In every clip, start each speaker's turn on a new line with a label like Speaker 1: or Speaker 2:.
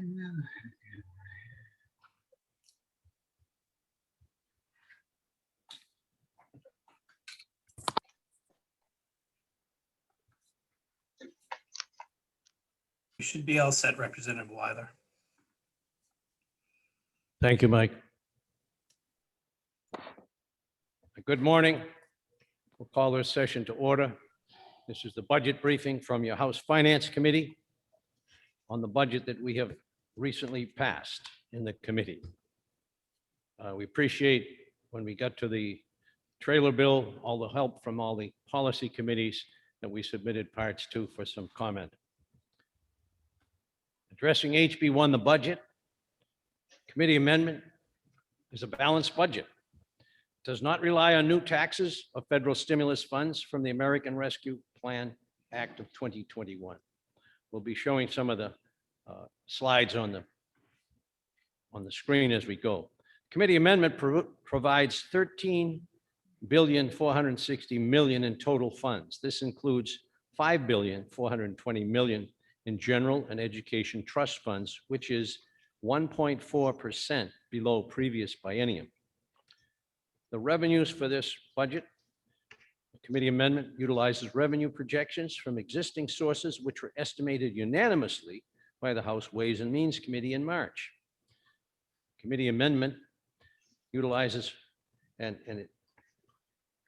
Speaker 1: You should be all set, Representative Wyler.
Speaker 2: Thank you, Mike. Good morning. We'll call this session to order. This is the budget briefing from your House Finance Committee on the budget that we have recently passed in the committee. We appreciate when we got to the trailer bill, all the help from all the policy committees that we submitted parts to for some comment. Addressing HB1, the budget, committee amendment is a balanced budget. Does not rely on new taxes or federal stimulus funds from the American Rescue Plan Act of 2021. We'll be showing some of the slides on the screen as we go. Committee amendment provides $13.46 billion in total funds. This includes $5.42 billion in general and education trust funds, which is 1.4% below previous biennium. The revenues for this budget, the committee amendment utilizes revenue projections from existing sources, which were estimated unanimously by the House Ways and Means Committee in March. Committee amendment utilizes and it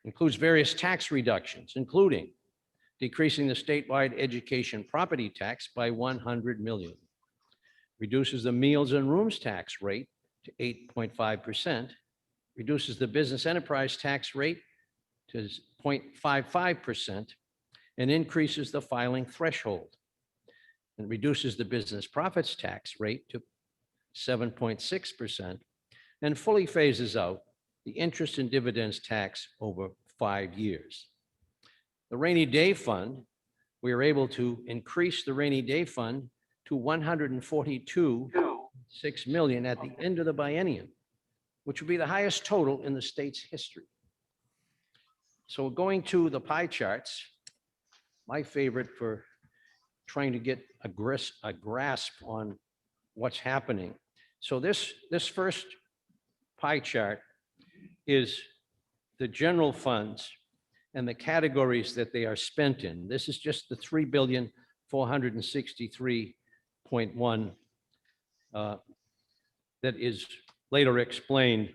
Speaker 2: includes various tax reductions, including decreasing the statewide education property tax by $100 million, reduces the meals and rooms tax rate to 8.5%, reduces the business enterprise tax rate to 0.55%, and increases the filing threshold, and reduces the business profits tax rate to 7.6%, and fully phases out the interest and dividends tax over 5 years. The rainy day fund, we are able to increase the rainy day fund to $142.6 million at the end of the biennium, which would be the highest total in the state's history. So going to the pie charts, my favorite for trying to get a grasp on what's happening. So this first pie chart is the general funds and the categories that they are spent in. This is just the $3,463.1 that is later explained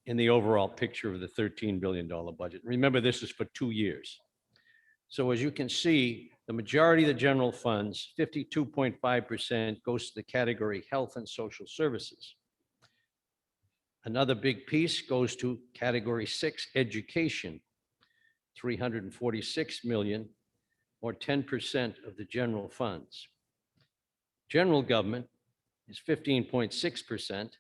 Speaker 2: in the overall picture of the $13 billion budget. Remember, this is for 2 years. So as you can see, the majority of the general funds, 52.5%, goes to the category health and social services. Another big piece goes to category 6, education, $346 million, or 10% of the general funds. General government is 15.6%.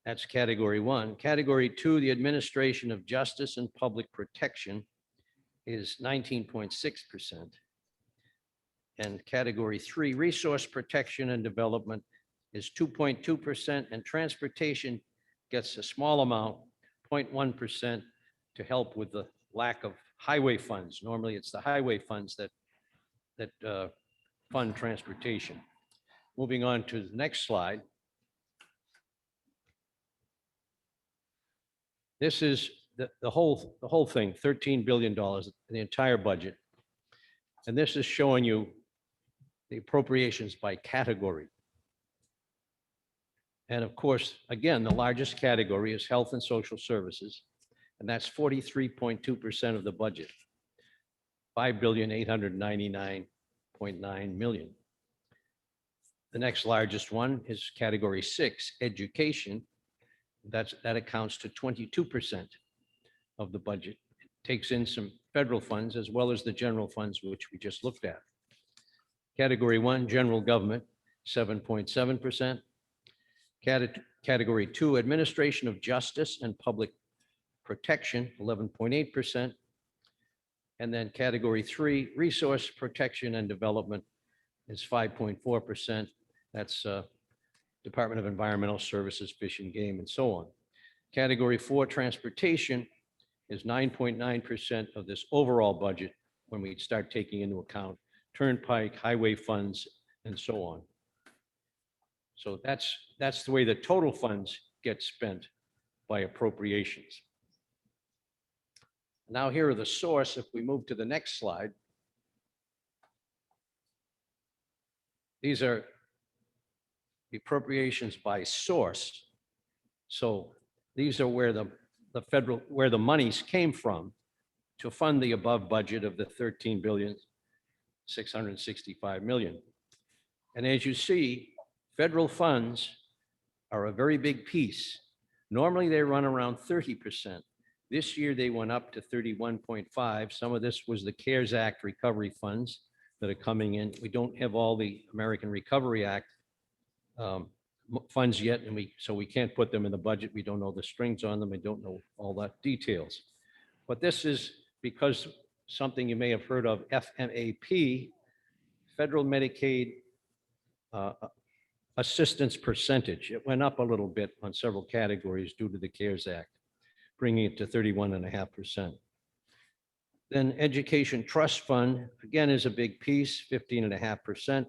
Speaker 2: That's category 1. Category 2, the administration of justice and public protection, is 19.6%. And category 3, resource protection and development, is 2.2%, and transportation gets a small amount, 0.1%, to help with the lack of highway funds. Normally, it's the highway funds that fund transportation. Moving on to the next slide. This is the whole thing, $13 billion, the entire budget. And this is showing you the appropriations by category. And of course, again, the largest category is health and social services, and that's 43.2% of the budget, $5,899.9 million. The next largest one is category 6, education. That accounts to 22% of the budget. It takes in some federal funds as well as the general funds, which we just looked at. Category 1, general government, 7.7%. Category 2, administration of justice and public protection, 11.8%. And then category 3, resource protection and development, is 5.4%. That's Department of Environmental Services, Fish and Game, and so on. Category 4, transportation, is 9.9% of this overall budget when we start taking into account turnpike, highway funds, and so on. So that's the way the total funds get spent by appropriations. Now here are the source. If we move to the next slide, these are the appropriations by source. So these are where where the monies came from to fund the above budget of the 13,665 million. And as you see, federal funds are a very big piece. Normally they run around 30%. This year they went up to 31.5. Some of this was the CARES Act recovery funds that are coming in. We don't have all the American Recovery Act funds yet, and so we can't put them in the budget. We don't know the strings on them. We don't know all that details. But this is because something you may have heard of, FMAP, Federal Medicaid Assistance Percentage. It went up a little bit on several categories due to the CARES Act, bringing it to 31.5%. Then Education Trust Fund, again, is a big piece, 15.5%.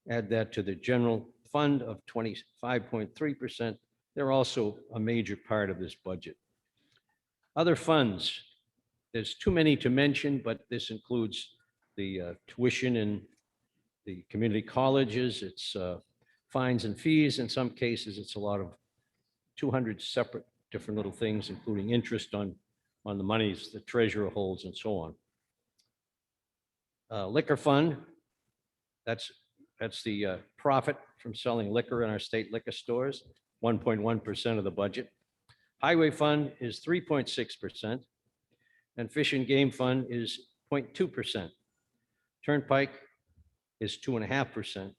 Speaker 2: Add that to the general fund of 25.3%. They're also a major part of this budget. Other funds, there's too many to mention, but this includes the tuition in the community colleges. It's fines and fees. In some cases, it's a lot of 200 separate different little things, including interest on the monies the treasurer holds and so on. Liquor fund, that's the profit from selling liquor in our state liquor stores, 1.1% of the budget. Highway fund is 3.6%, and Fish and Game fund is 0.2%. Turnpike is 2.5%,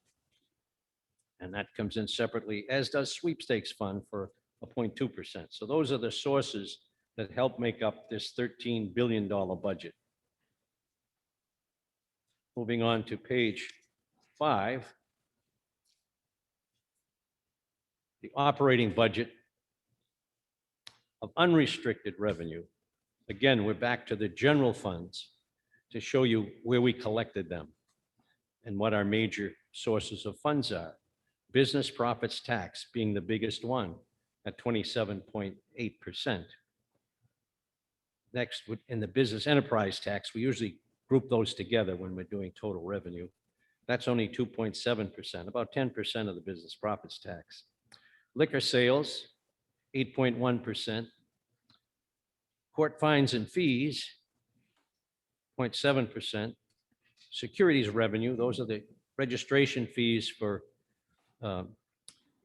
Speaker 2: and that comes in separately, as does sweepstakes fund for a 0.2%. So those are the sources that help make up this $13 billion budget. Moving on to page 5, the operating budget of unrestricted revenue. Again, we're back to the general funds to show you where we collected them and what our major sources of funds are. Business profits tax being the biggest one at 27.8%. Next, in the business enterprise tax, we usually group those together when we're doing total revenue. That's only 2.7%, about 10% of the business profits tax. Liquor sales, 8.1%. Court fines and fees, 0.7%. Securities revenue, those are the registration fees for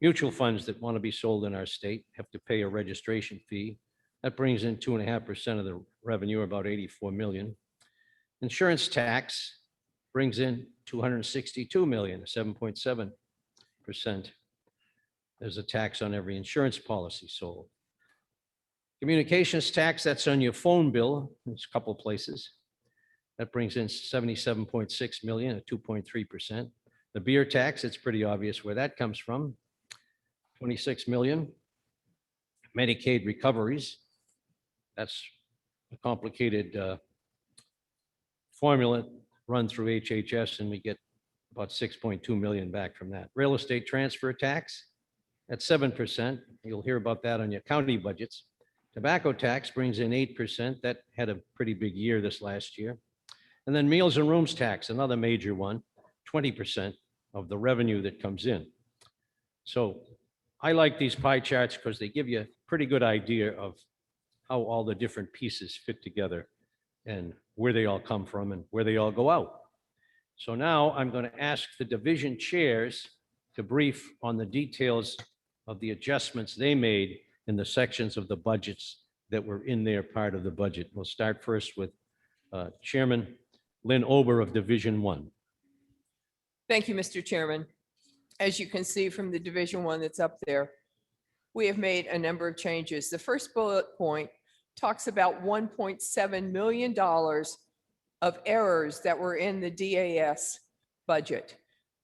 Speaker 2: mutual funds that want to be sold in our state, have to pay a registration fee. That brings in 2.5% of the revenue, or about 84 million. Insurance tax brings in 262 million, 7.7%. There's a tax on every insurance policy sold. Communications tax, that's on your phone bill. There's a couple of places. That brings in 77.6 million at 2.3%. The beer tax, it's pretty obvious where that comes from, 26 million. Medicaid recoveries, that's a complicated formula run through HHS, and we get about 6.2 million back from that. Real estate transfer tax at 7%. You'll hear about that on your county budgets. Tobacco tax brings in 8%. That had a pretty big year this last year. And then meals and rooms tax, another major one, 20% of the revenue that comes in. So I like these pie charts because they give you a pretty good idea of how all the different pieces fit together and where they all come from and where they all go out. So now I'm going to ask the division chairs to brief on the details of the adjustments they made in the sections of the budgets that were in their part of the budget. We'll start first with Chairman Lynn Ober of Division 1.
Speaker 3: Thank you, Mr. Chairman. As you can see from the Division 1 that's up there, we have made a number of changes. The first bullet point talks about $1.7 million of errors that were in the DAS budget.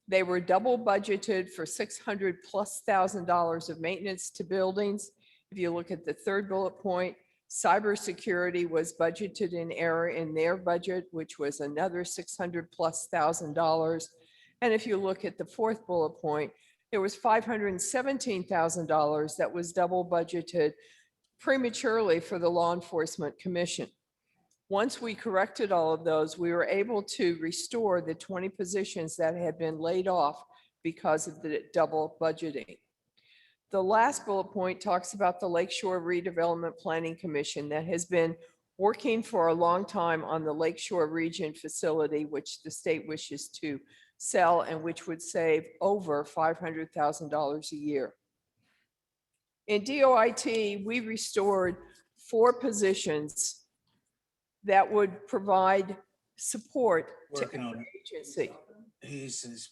Speaker 3: They were double budgeted for $600,000+ of maintenance to buildings. If you look at the third bullet point, cybersecurity was budgeted in error in their budget, which was another $600,000+. And if you look at the fourth bullet point, there was $517,000 that was double budgeted prematurely for the Law Enforcement Commission. Once we corrected all of those, we were able to restore the 20 positions that had been laid off because of the double budgeting. The last bullet point talks about the Lakeshore Redevelopment Planning Commission that has been working for a long time on the Lakeshore Region facility, which the state wishes to sell and which would save over $500,000 a year. In DOIT, we restored 4 positions that would provide support to
Speaker 4: Working on
Speaker 3: every
Speaker 4: it.
Speaker 3: agency.
Speaker 4: He's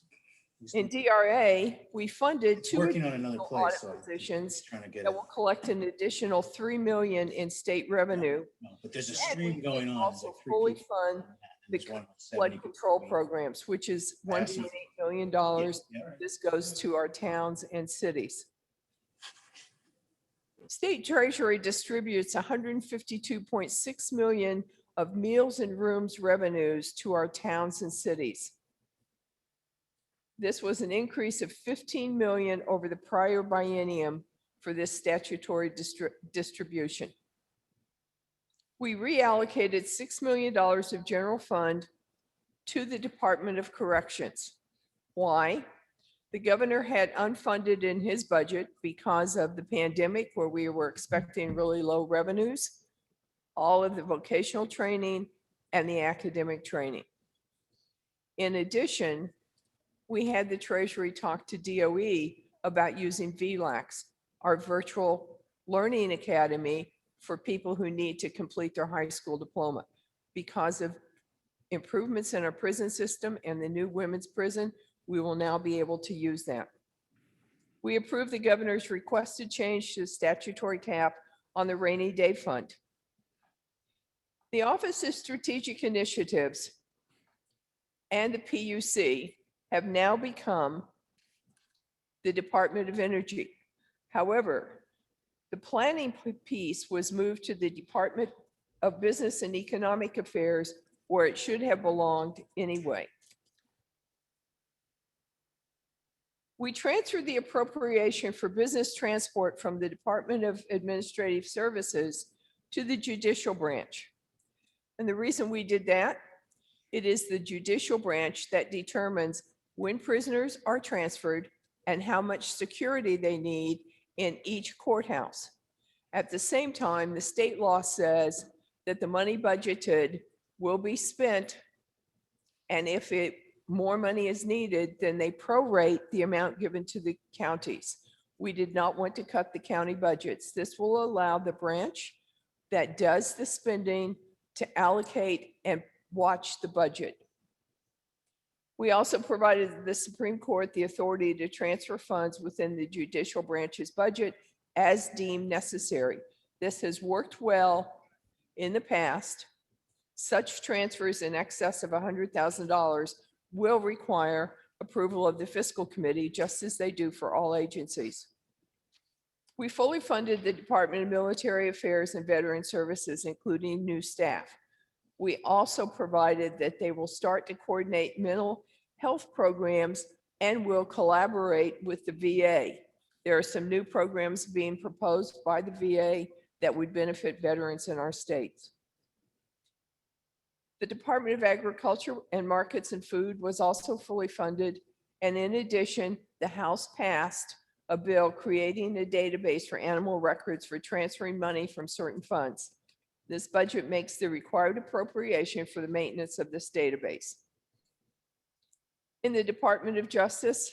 Speaker 3: In DRA, we funded 2
Speaker 4: working on another
Speaker 3: additional
Speaker 4: place,
Speaker 3: audit
Speaker 4: so
Speaker 3: positions
Speaker 4: he's trying to get
Speaker 3: that
Speaker 4: it.
Speaker 3: will collect an additional $3 million in state revenue.
Speaker 4: No, but there's a
Speaker 3: And we
Speaker 4: stream going
Speaker 3: can
Speaker 4: on.
Speaker 3: also
Speaker 4: like three
Speaker 3: fully
Speaker 4: people
Speaker 3: fund
Speaker 4: in that, and
Speaker 3: the
Speaker 4: there's one with
Speaker 3: flood
Speaker 4: 70
Speaker 3: control
Speaker 4: people.
Speaker 3: programs, which is $1.8 million.
Speaker 4: Yeah.
Speaker 3: This goes to our towns and cities. State Treasury distributes 152.6 million of meals and rooms revenues to our towns and cities. This was an increase of 15 million over the prior biennium for this statutory distribution. We reallocated $6 million of general fund to the Department of Corrections. Why? The governor had unfunded in his budget because of the pandemic, where we were expecting really low revenues, all of the vocational training and the academic training. In addition, we had the Treasury talk to DOE about using VLAX, our virtual learning academy for people who need to complete their high school diploma. Because of improvements in our prison system and the new women's prison, we will now be able to use that. We approved the governor's requested change to the statutory cap on the rainy day fund. The Office of Strategic Initiatives and the PUC have now become the Department of Energy. However, the planning piece was moved to the Department of Business and Economic Affairs, where it should have belonged anyway. We transferred the appropriation for business transport from the Department of Administrative Services to the judicial branch. And the reason we did that, it is the judicial branch that determines when prisoners are transferred and how much security they need in each courthouse. At the same time, the state law says that the money budgeted will be spent, and if more money is needed, then they prorate the amount given to the counties. We did not want to cut the county budgets. This will allow the branch that does the spending to allocate and watch the budget. We also provided the Supreme Court the authority to transfer funds within the judicial branch's budget as deemed necessary. This has worked well in the past. Such transfers in excess of $100,000 will require approval of the fiscal committee, just as they do for all agencies. We fully funded the Department of Military Affairs and Veteran Services, including new staff. We also provided that they will start to coordinate mental health programs and will collaborate with the VA. There are some new programs being proposed by the VA that would benefit veterans in our states. The Department of Agriculture and Markets and Food was also fully funded. And in addition, the House passed a bill creating a database for animal records for transferring money from certain funds. This budget makes the required appropriation for the maintenance of this database. In the Department of Justice,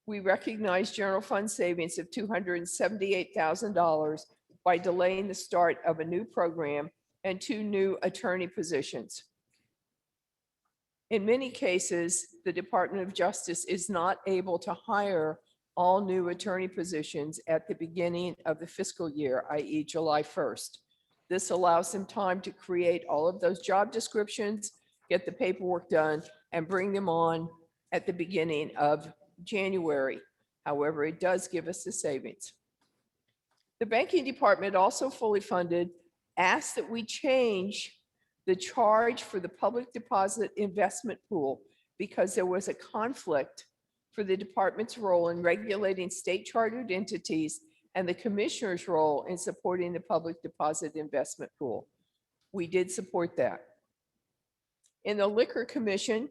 Speaker 3: we recognize general fund savings of $278,000 by delaying the start of a new program and 2 new attorney positions. In many cases, the Department of Justice is not able to hire all new attorney positions at the beginning of the fiscal year, i.e. July 1st. This allows them time to create all of those job descriptions, get the paperwork done, and bring them on at the beginning of January. However, it does give us the savings. The banking department, also fully funded, asked that we change the charge for the public deposit investment pool because there was a conflict for the department's role in regulating state chartered entities and the commissioner's role in supporting the public deposit investment pool. We did support that. In the Liquor Commission,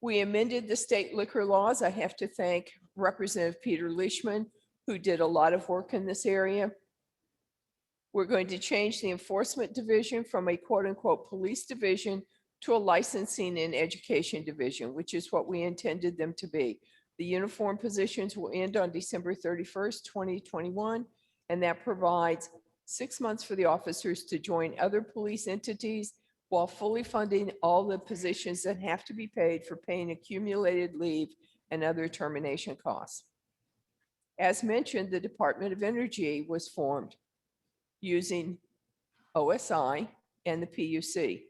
Speaker 3: we amended the state liquor laws. I have to thank Representative Peter Leishman, who did a lot of work in this area. We're going to change the enforcement division from a quote-unquote police division to a licensing and education division, which is what we intended them to be. The uniform positions will end on December 31st, 2021, and that provides 6 months for the officers to join other police entities while fully funding all the positions that have to be paid for paying accumulated leave and other termination costs. As mentioned, the Department of Energy was formed using OSI and the PUC.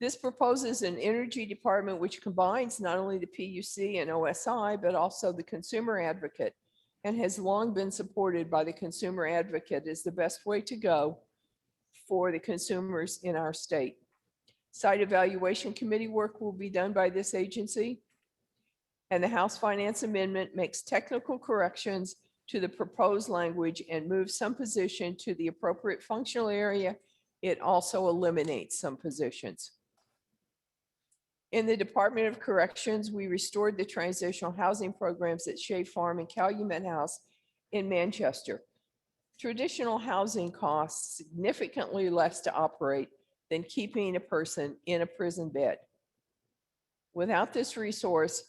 Speaker 3: This proposes an energy department which combines not only the PUC and OSI, but also the consumer advocate, and has long been supported by the consumer advocate as the best way to go for the consumers in our state. Site evaluation committee work will be done by this agency. And the House Finance Amendment makes technical corrections to the proposed language and moves some position to the appropriate functional area. It also eliminates some positions. In the Department of Corrections, we restored the transitional housing programs at Shea Farm and Calumet House in Manchester. Traditional housing costs significantly less to operate than keeping a person in a prison bed. Without this resource,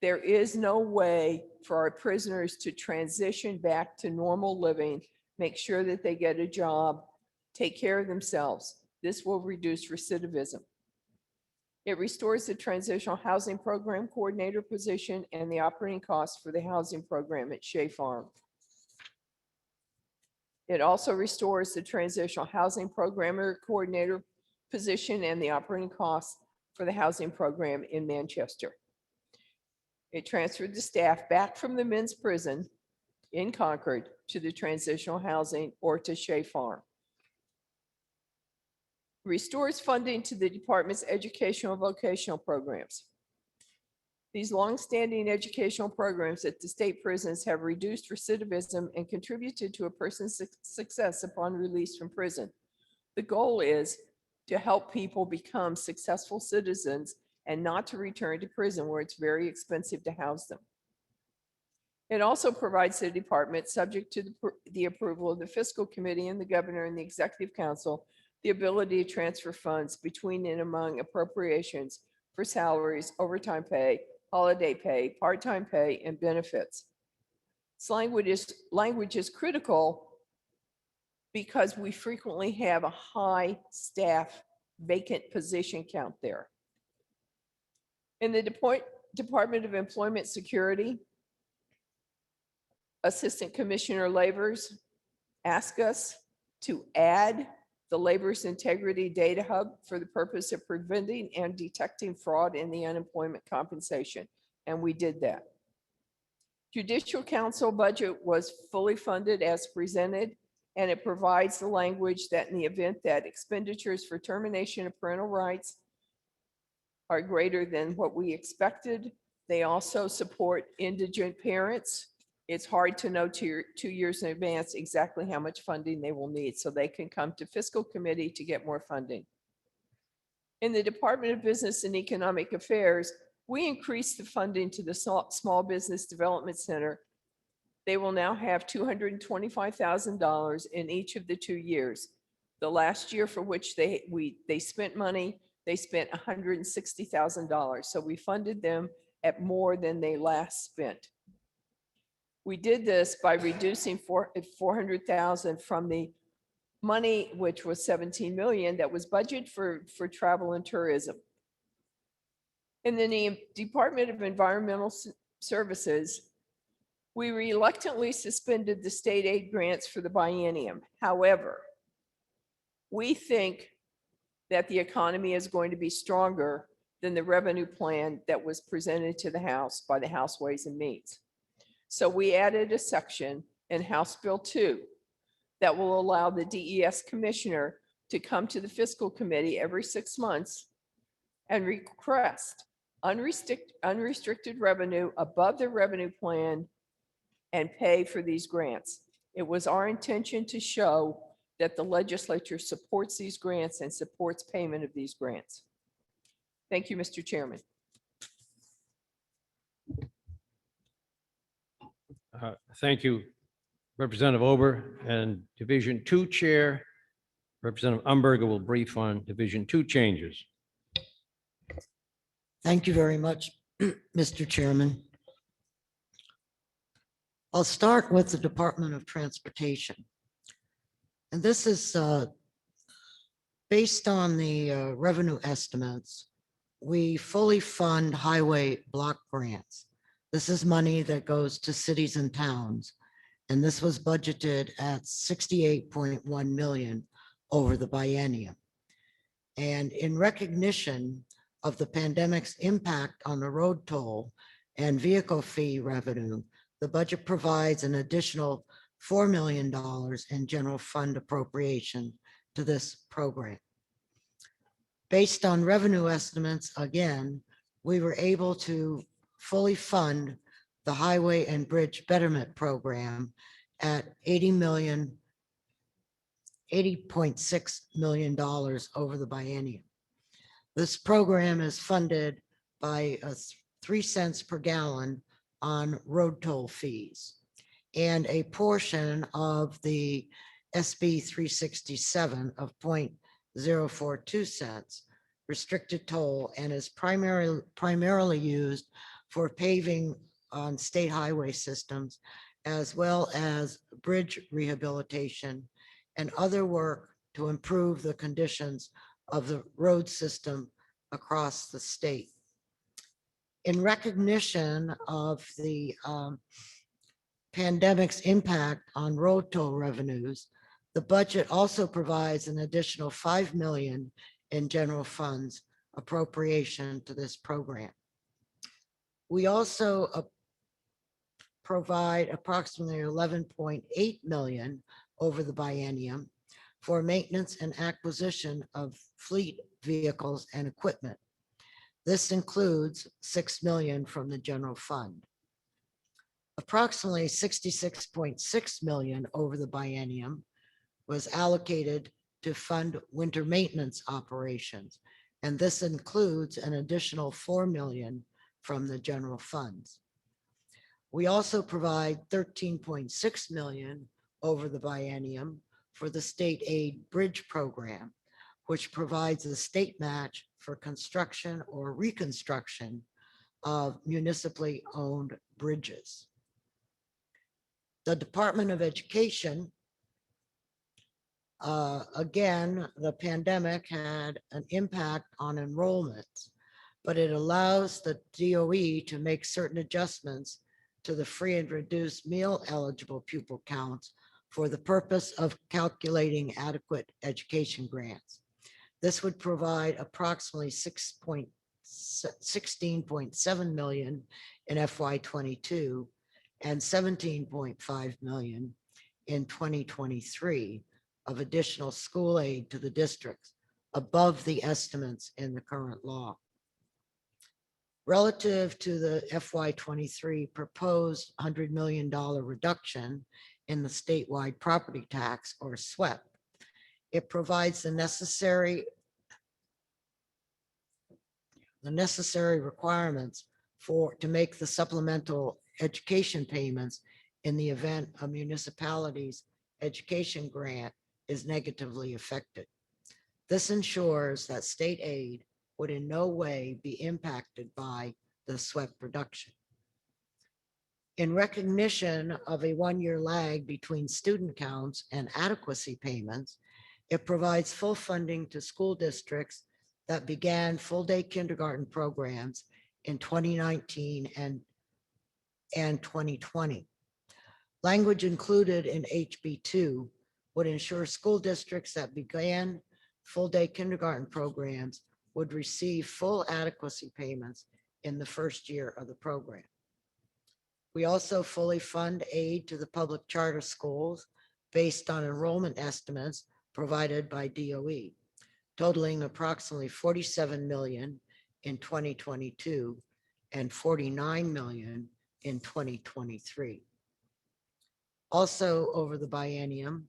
Speaker 3: there is no way for our prisoners to transition back to normal living, make sure that they get a job, take care of themselves. This will reduce recidivism. It restores the transitional housing program coordinator position and the operating costs for the housing program at Shea Farm. It also restores the transitional housing programmer coordinator position and the operating costs for the housing program in Manchester. It transferred the staff back from the men's prison in Concord to the transitional housing or to Shea Farm. Restores funding to the department's educational vocational programs. These longstanding educational programs at the state prisons have reduced recidivism and contributed to a person's success upon release from prison. The goal is to help people become successful citizens and not to return to prison where it's very expensive to house them. It also provides the department, subject to the approval of the fiscal committee and the governor and the executive council, the ability to transfer funds between and among appropriations for salaries, overtime pay, holiday pay, part-time pay, and benefits. This language is critical because we frequently have a high staff vacant position count there. In the Department of Employment Security, Assistant Commissioner Labors asked us to add the Labor's Integrity Data Hub for the purpose of preventing and detecting fraud in the unemployment compensation, and we did that. Judicial Council budget was fully funded as presented, and it provides the language that in the event that expenditures for termination of parental rights are greater than what we expected, they also support indigent parents. It's hard to know 2 years in advance exactly how much funding they will need, so they can come to fiscal committee to get more funding. In the Department of Business and Economic Affairs, we increased the funding to the Small Business Development Center. They will now have $225,000 in each of the 2 years. The last year for which they spent money, they spent $160,000. So we funded them at more than they last spent. We did this by reducing $400,000 from the money, which was $17 million, that was budgeted for travel and tourism. In the Department of Environmental Services, we reluctantly suspended the state aid grants for the biennium. However, we think that the economy is going to be stronger than the revenue plan that was presented to the House by the House Ways and Means. So we added a section in House Bill 2 that will allow the DES commissioner to come to the fiscal committee every 6 months and request unrestricted revenue above the revenue plan and pay for these grants. It was our intention to show that the legislature supports these grants and supports payment of these grants. Thank you, Mr. Chairman.
Speaker 2: Thank you, Representative Ober, and Division Two Chair, Representative Umberger will brief on Division Two changes.
Speaker 4: Thank you very much, Mr. Chairman. I'll start with the Department of Transportation. And this is based on the revenue estimates. We fully fund highway block grants. This is money that goes to cities and towns. And this was budgeted at 68.1 million over the biennium. And in recognition of the pandemic's impact on the road toll and vehicle fee revenue, the budget provides an additional $4 million in general fund appropriation to this program. Based on revenue estimates, again, we were able to fully fund the Highway and Bridge Betterment Program at $80.6 million over the biennium. This program is funded by 3 cents per gallon on road toll fees, and a portion of the SB 367 of 0.042 cents restricted toll, and is primarily used for paving on state highway systems, as well as bridge rehabilitation and other work to improve the conditions of the road system across the state. In recognition of the pandemic's impact on road toll revenues, the budget also provides an additional 5 million in general funds appropriation to this program. We also provide approximately 11.8 million over the biennium for maintenance and acquisition of fleet vehicles and equipment. This includes 6 million from the general fund. Approximately 66.6 million over the biennium was allocated to fund winter maintenance operations, and this includes an additional 4 million from the general funds. We also provide 13.6 million over the biennium for the state aid bridge program, which provides a state match for construction or reconstruction of municipally owned bridges. The Department of Education, again, the pandemic had an impact on enrollment, but it allows the DOE to make certain adjustments to the free and reduced meal eligible pupil counts for the purpose of calculating adequate education grants. This would provide approximately 16.7 million in FY22 and 17.5 million in 2023 of additional school aid to the districts above the estimates in the current law. Relative to the FY23 proposed $100 million reduction in the statewide property tax, or SWEP, it provides the necessary requirements to make the supplemental education payments in the event a municipality's education grant is negatively affected. This ensures that state aid would in no way be impacted by the SWEP reduction. In recognition of a 1-year lag between student counts and adequacy payments, it provides full funding to school districts that began full-day kindergarten programs in 2019 and 2020. Language included in HB2 would ensure school districts that began full-day kindergarten programs would receive full adequacy payments in the first year of the program. We also fully fund aid to the public charter schools based on enrollment estimates provided by DOE, totaling approximately 47 million in 2022 and 49 million in 2023. Also, over the biennium,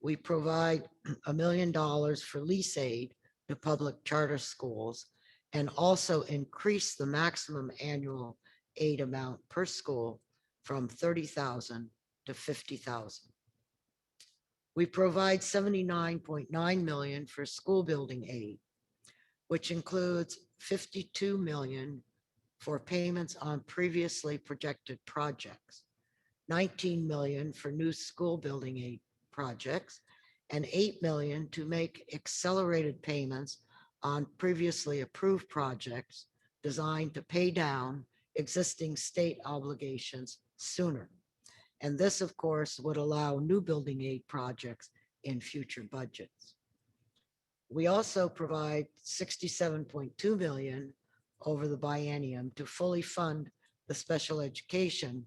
Speaker 4: we provide $1 million for lease aid to public charter schools and also increase the maximum annual aid amount per school from 30,000 to 50,000. We provide 79.9 million for school building aid, which includes 52 million for payments on previously projected projects, 19 million for new school building aid projects, and 8 million to make accelerated payments on previously approved projects designed to pay down existing state obligations sooner. And this, of course, would allow new building aid projects in future budgets. We also provide 67.2 million over the biennium to fully fund the special education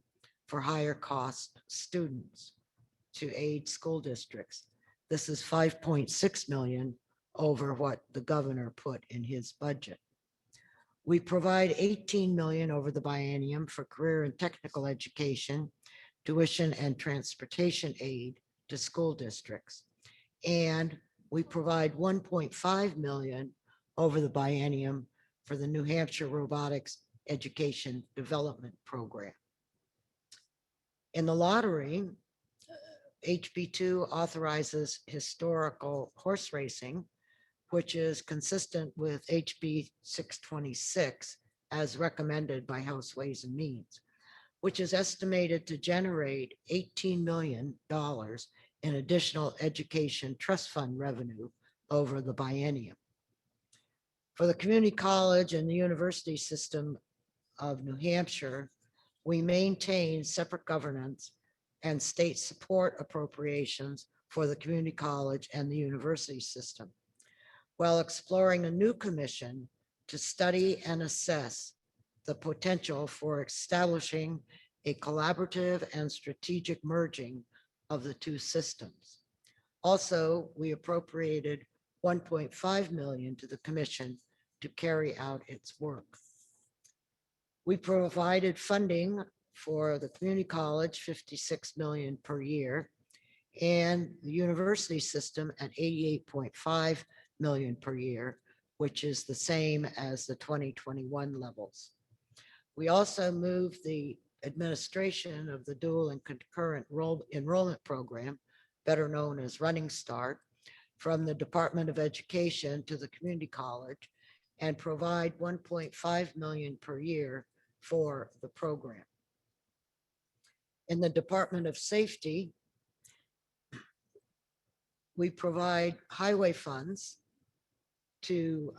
Speaker 4: for higher cost students to aid school districts. This is 5.6 million over what the governor put in his budget. We provide 18 million over the biennium for career and technical education, tuition and transportation aid to school districts. And we provide 1.5 million over the biennium for the New Hampshire Robotics Education Development Program. In the lottery, HB2 authorizes historical horse racing, which is consistent with HB 626 as recommended by House Ways and Means, which is estimated to generate $18 million in additional education trust fund revenue over the biennium. For the community college and the university system of New Hampshire, we maintain separate governance and state support appropriations for the community college and the university system, while exploring a new commission to study and assess the potential for establishing a collaborative and strategic merging of the two systems. Also, we appropriated 1.5 million to the commission to carry out its work. We provided funding for the community college, 56 million per year, and the university system at 88.5 million per year, which is the same as the 2021 levels. We also moved the administration of the dual and concurrent enrollment program, better known as Running Start, from the Department of Education to the community college and provide 1.5 million per year for the program. In the Department of Safety, we provide highway funds to,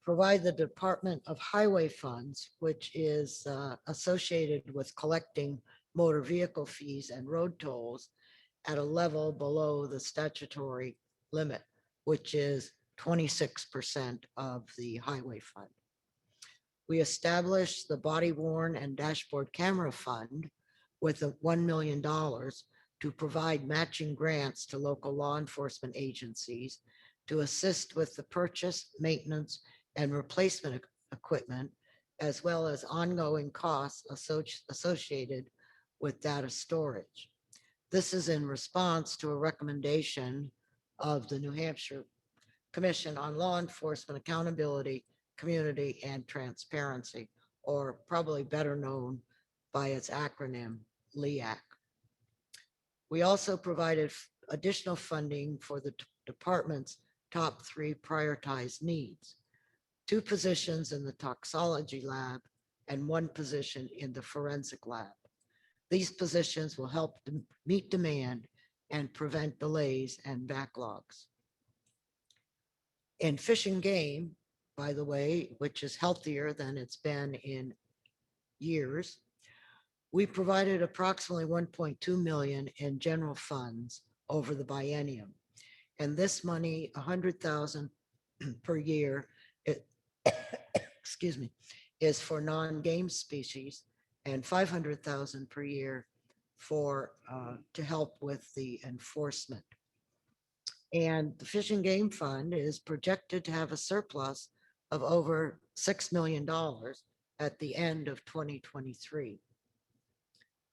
Speaker 4: provide the Department of Highway funds, which is associated with collecting motor vehicle fees and road tolls at a level below the statutory limit, which is 26% of the highway fund. We established the body worn and dashboard camera fund with $1 million to provide matching grants to local law enforcement agencies to assist with the purchase, maintenance, and replacement equipment, as well as ongoing costs associated with data storage. This is in response to a recommendation of the New Hampshire Commission on Law Enforcement Accountability, Community, and Transparency, or probably better known by its acronym, LEAC. We also provided additional funding for the department's top 3 prioritized needs: 2 positions in the toxology lab and 1 position in the forensic lab. These positions will help meet demand and prevent delays and backlogs. In Fish and Game, by the way, which is healthier than it's been in years, we provided approximately 1.2 million in general funds over the biennium. And this money, 100,000 per year, is for non-game species, and 500,000 per year for to help with the enforcement. And the Fish and Game Fund is projected to have a surplus of over $6 million at the end of 2023.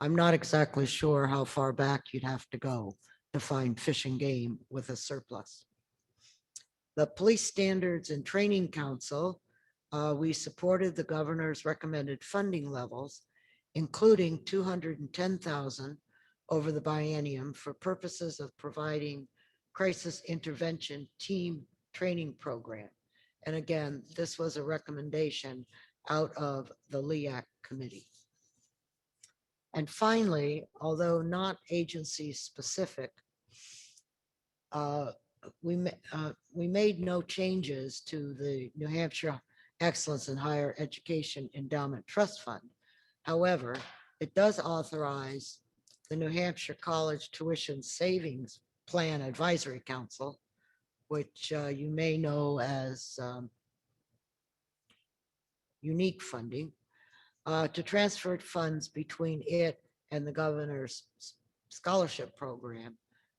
Speaker 4: I'm not exactly sure how far back you'd have to go to find Fish and Game with a surplus. The Police Standards and Training Council, we supported the governor's recommended funding levels, including 210,000 over the biennium for purposes of providing crisis intervention team training program. And again, this was a recommendation out of the LEAC committee. And finally, although not agency specific, we made no changes to the New Hampshire Excellence in Higher Education Endowment Trust Fund. However, it does authorize the New Hampshire College Tuition Savings Plan Advisory Council, which you may know as unique funding, to transfer funds between it and the governor's scholarship program,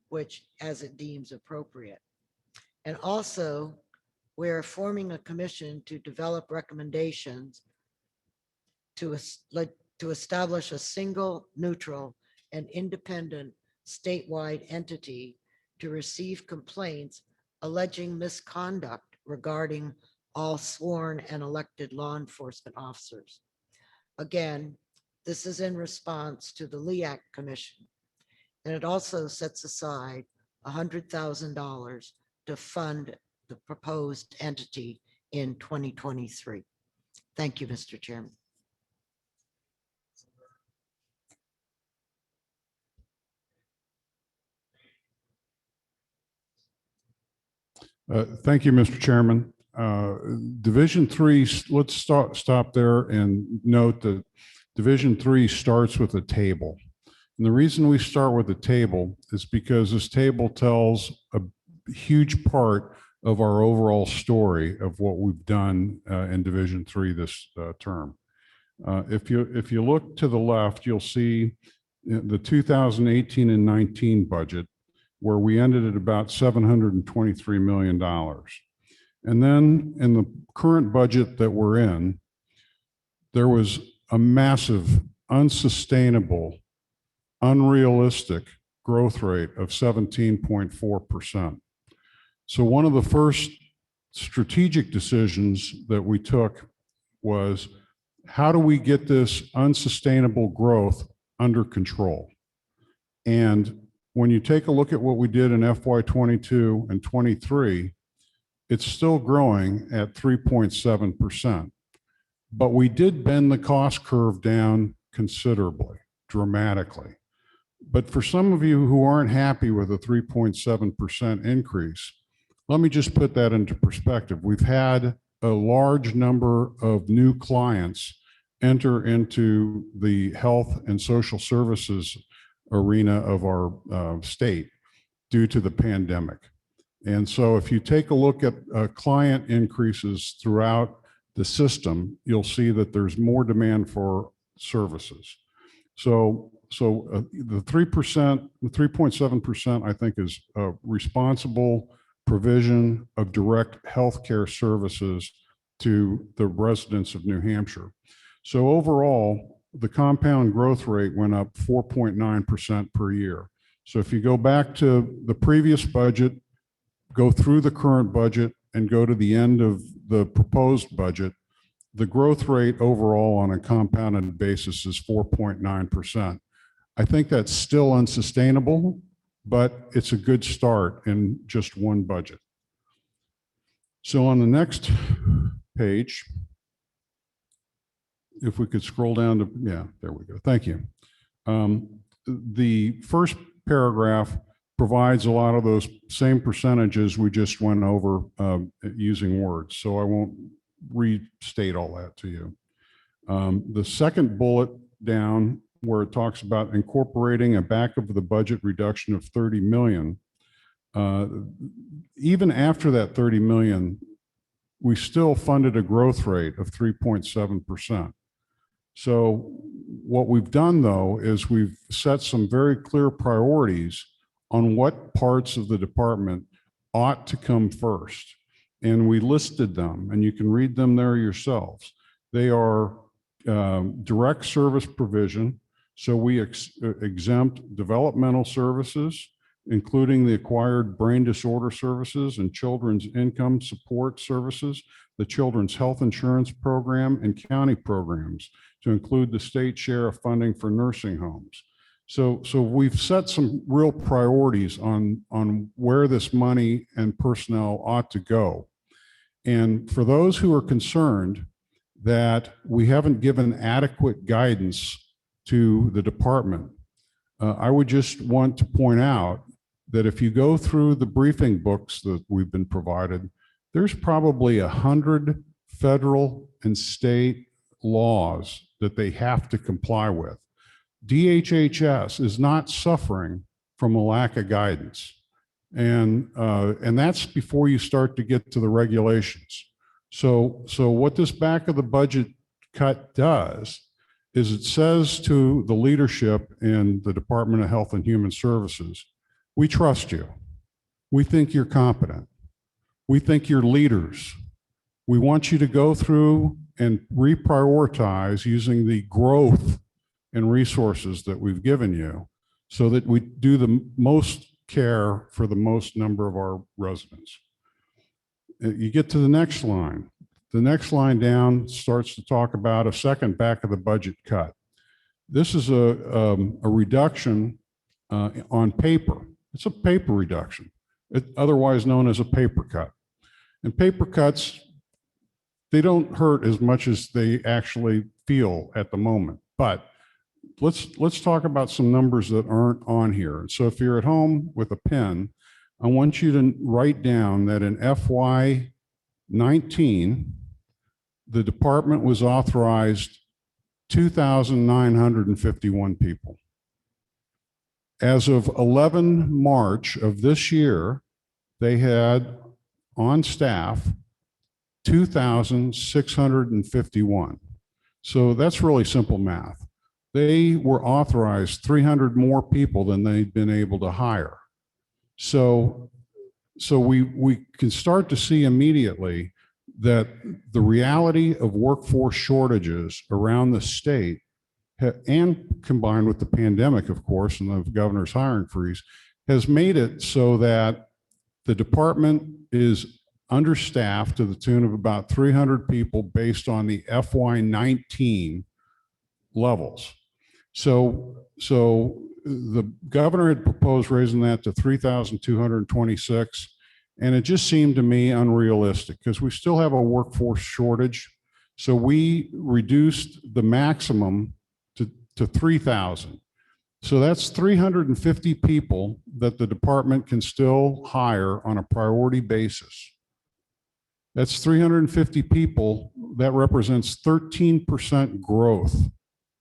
Speaker 4: which as it deems appropriate. And also, we're forming a commission to develop recommendations to establish a single, neutral, and independent statewide entity to receive complaints alleging misconduct regarding all sworn and elected law enforcement officers. Again, this is in response to the LEAC Commission. And it also sets aside $100,000 to fund the proposed entity in 2023. Thank you, Mr. Chairman.
Speaker 5: Thank you, Mr. Chairman. Division 3, let's stop there and note that Division 3 starts with a table. And the reason we start with a table is because this table tells a huge part of our overall story of what we've done in Division 3 this term. If you look to the left, you'll see the 2018 and 19 budget, where we ended at about $723 million. And then in the current budget that we're in, there was a massive, unsustainable, unrealistic growth rate of 17.4%. So one of the first strategic decisions that we took was, how do we get this unsustainable growth under control? And when you take a look at what we did in FY22 and 23, it's still growing at 3.7%. But we did bend the cost curve down considerably, dramatically. But for some of you who aren't happy with a 3.7% increase, let me just put that into perspective. We've had a large number of new clients enter into the health and social services arena of our state due to the pandemic. And so if you take a look at client increases throughout the system, you'll see that there's more demand for services. So the 3%, the 3.7%, I think, is a responsible provision of direct healthcare services to the residents of New Hampshire. So overall, the compound growth rate went up 4.9% per year. So if you go back to the previous budget, go through the current budget, and go to the end of the proposed budget, the growth rate overall on a compounded basis is 4.9%. I think that's still unsustainable, but it's a good start in just one budget. So on the next page, if we could scroll down to, yeah, there we go. Thank you. The first paragraph provides a lot of those same percentages we just went over using words. So I won't restate all that to you. The second bullet down, where it talks about incorporating a back of the budget reduction of 30 million. Even after that 30 million, we still funded a growth rate of 3.7%. So what we've done, though, is we've set some very clear priorities on what parts of the department ought to come first. And we listed them, and you can read them there yourselves. They are direct service provision. So we exempt developmental services, including the acquired brain disorder services and children's income support services, the children's health insurance program, and county programs to include the state share of funding for nursing homes. So we've set some real priorities on where this money and personnel ought to go. And for those who are concerned that we haven't given adequate guidance to the department, I would just want to point out that if you go through the briefing books that we've been provided, there's probably 100 federal and state laws that they have to comply with. DHHS is not suffering from a lack of guidance. And that's before you start to get to the regulations. So what this back of the budget cut does is it says to the leadership in the Department of Health and Human Services, we trust you. We think you're competent. We think you're leaders. We want you to go through and reprioritize using the growth and resources that we've given you so that we do the most care for the most number of our residents. You get to the next line. The next line down starts to talk about a second back of the budget cut. This is a reduction on paper. It's a paper reduction, otherwise known as a paper cut. And paper cuts, they don't hurt as much as they actually feel at the moment. But let's talk about some numbers that aren't on here. So if you're at home with a pen, I want you to write down that in FY19, the department was authorized 2,951 people. As of 11 March of this year, they had on staff 2,651. So that's really simple math. They were authorized 300 more people than they'd been able to hire. So we can start to see immediately that the reality of workforce shortages around the state, and combined with the pandemic, of course, and the governor's hiring freeze, has made it so that the department is understaffed to the tune of about 300 people based on the FY19 levels. So the governor had proposed raising that to 3,226, and it just seemed to me unrealistic because we still have a workforce shortage. So we reduced the maximum to 3,000. So that's 350 people that the department can still hire on a priority basis. That's 350 people. That represents 13% growth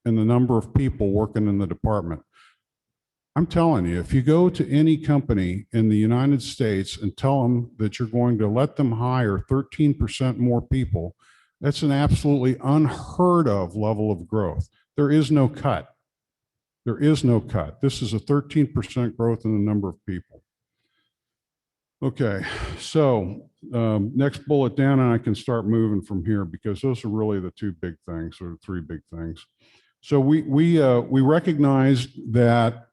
Speaker 5: in the number of people working in the department. I'm telling you, if you go to any company in the United States and tell them that you're going to let them hire 13% more people, that's an absolutely unheard of level of growth. There is no cut. There is no cut. This is a 13% growth in the number of people. Okay, so next bullet down, and I can start moving from here because those are really the two big things, or three big things. So we recognize that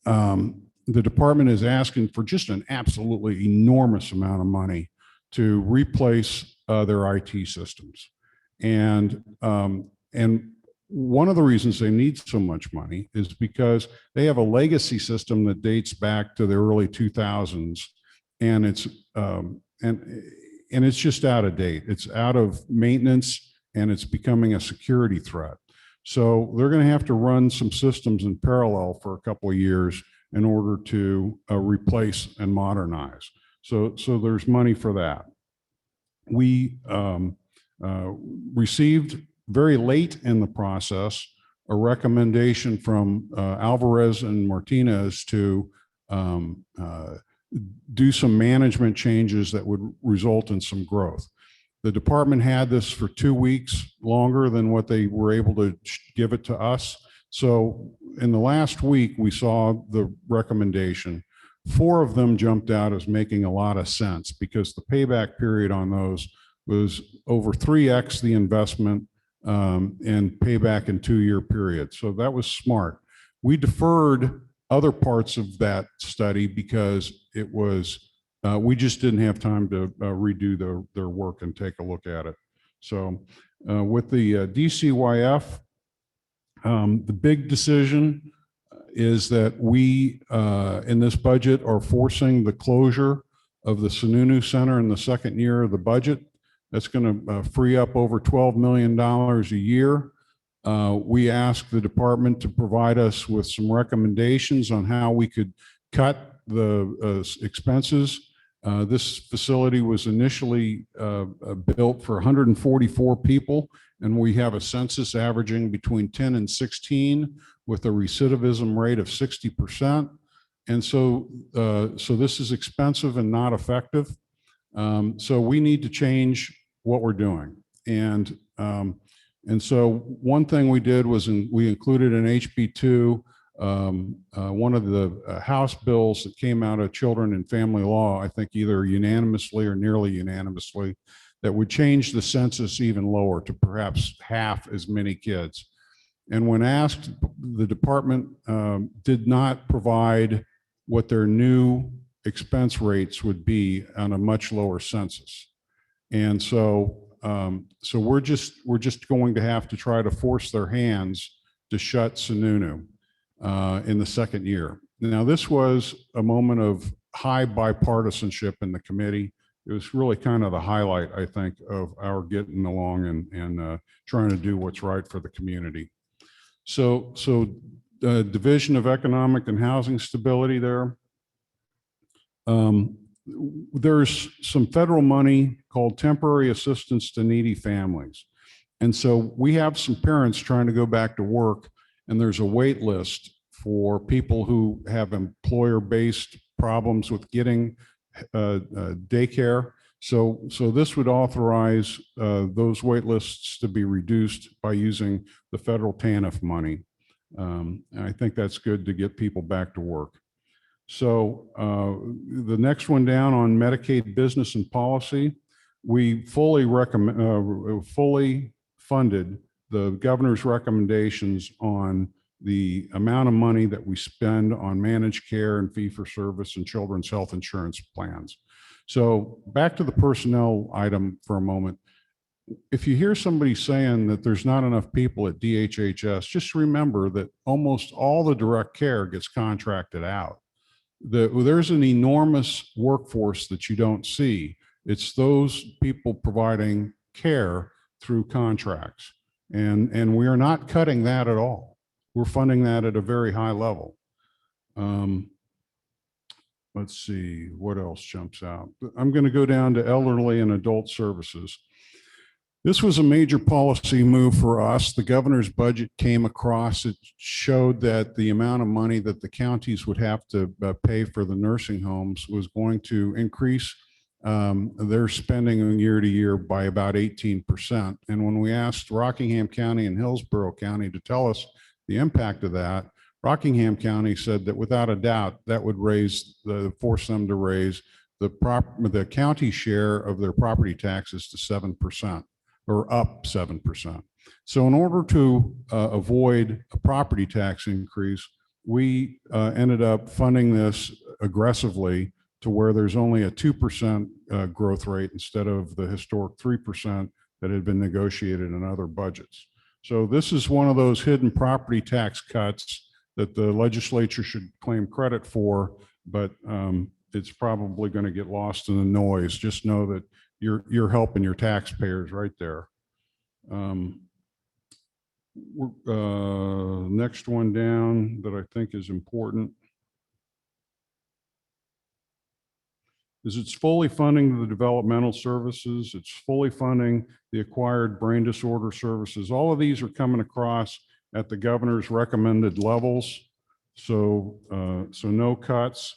Speaker 5: the department is asking for just an absolutely enormous amount of money to replace their IT systems. And one of the reasons they need so much money is because they have a legacy system that dates back to the early 2000s, and it's just out of date. It's out of maintenance, and it's becoming a security threat. So they're going to have to run some systems in parallel for a couple of years in order to replace and modernize. So there's money for that. We received very late in the process a recommendation from Alvarez and Martinez to do some management changes that would result in some growth. The department had this for 2 weeks longer than what they were able to give it to us. So in the last week, we saw the recommendation. 4 of them jumped out as making a lot of sense because the payback period on those was over 3x the investment and payback in 2-year period. So that was smart. We deferred other parts of that study because it was, we just didn't have time to redo their work and take a look at it. So with the DCYF, the big decision is that we, in this budget, are forcing the closure of the Sununu Center in the second year of the budget. That's going to free up over $12 million a year. We asked the department to provide us with some recommendations on how we could cut the expenses. This facility was initially built for 144 people, and we have a census averaging between 10 and 16 with a recidivism rate of 60%. And so this is expensive and not effective. So we need to change what we're doing. And so one thing we did was we included in HB2 one of the House bills that came out of Children and Family Law, I think either unanimously or nearly unanimously, that would change the census even lower to perhaps half as many kids. And when asked, the department did not provide what their new expense rates would be on a much lower census. And so we're just going to have to try to force their hands to shut Sununu in the second year. Now, this was a moment of high bipartisanship in the committee. It was really kind of the highlight, I think, of our getting along and trying to do what's right for the community. So Division of Economic and Housing Stability there. There's some federal money called Temporary Assistance to Needy Families. And so we have some parents trying to go back to work, and there's a wait list for people who have employer-based problems with getting daycare. So this would authorize those wait lists to be reduced by using the federal TANF money. And I think that's good to get people back to work. So the next one down on Medicaid business and policy, we fully funded the governor's recommendations on the amount of money that we spend on managed care and fee-for-service and children's health insurance plans. So back to the personnel item for a moment. If you hear somebody saying that there's not enough people at DHHS, just remember that almost all the direct care gets contracted out. There's an enormous workforce that you don't see. It's those people providing care through contracts. And we are not cutting that at all. We're funding that at a very high level. Let's see, what else jumps out? I'm going to go down to elderly and adult services. This was a major policy move for us. The governor's budget came across. It showed that the amount of money that the counties would have to pay for the nursing homes was going to increase their spending year to year by about 18%. And when we asked Rockingham County and Hillsborough County to tell us the impact of that, Rockingham County said that without a doubt that would force them to raise the county share of their property taxes to 7%. Or up 7%. So in order to avoid a property tax increase, we ended up funding this aggressively to where there's only a 2% growth rate instead of the historic 3% that had been negotiated in other budgets. So this is one of those hidden property tax cuts that the legislature should claim credit for, but it's probably going to get lost in the noise. Just know that you're helping your taxpayers right there. Next one down that I think is important is it's fully funding the developmental services. It's fully funding the acquired brain disorder services. All of these are coming across at the governor's recommended levels. So no cuts.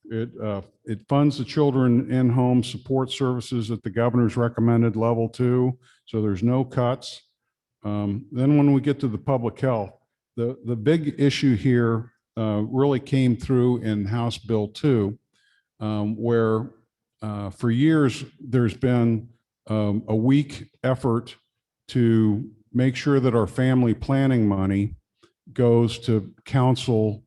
Speaker 5: It funds the children in-home support services at the governor's recommended level too. So there's no cuts. Then when we get to the public health, the big issue here really came through in House Bill 2, where for years there's been a weak effort to make sure that our family planning money goes to counsel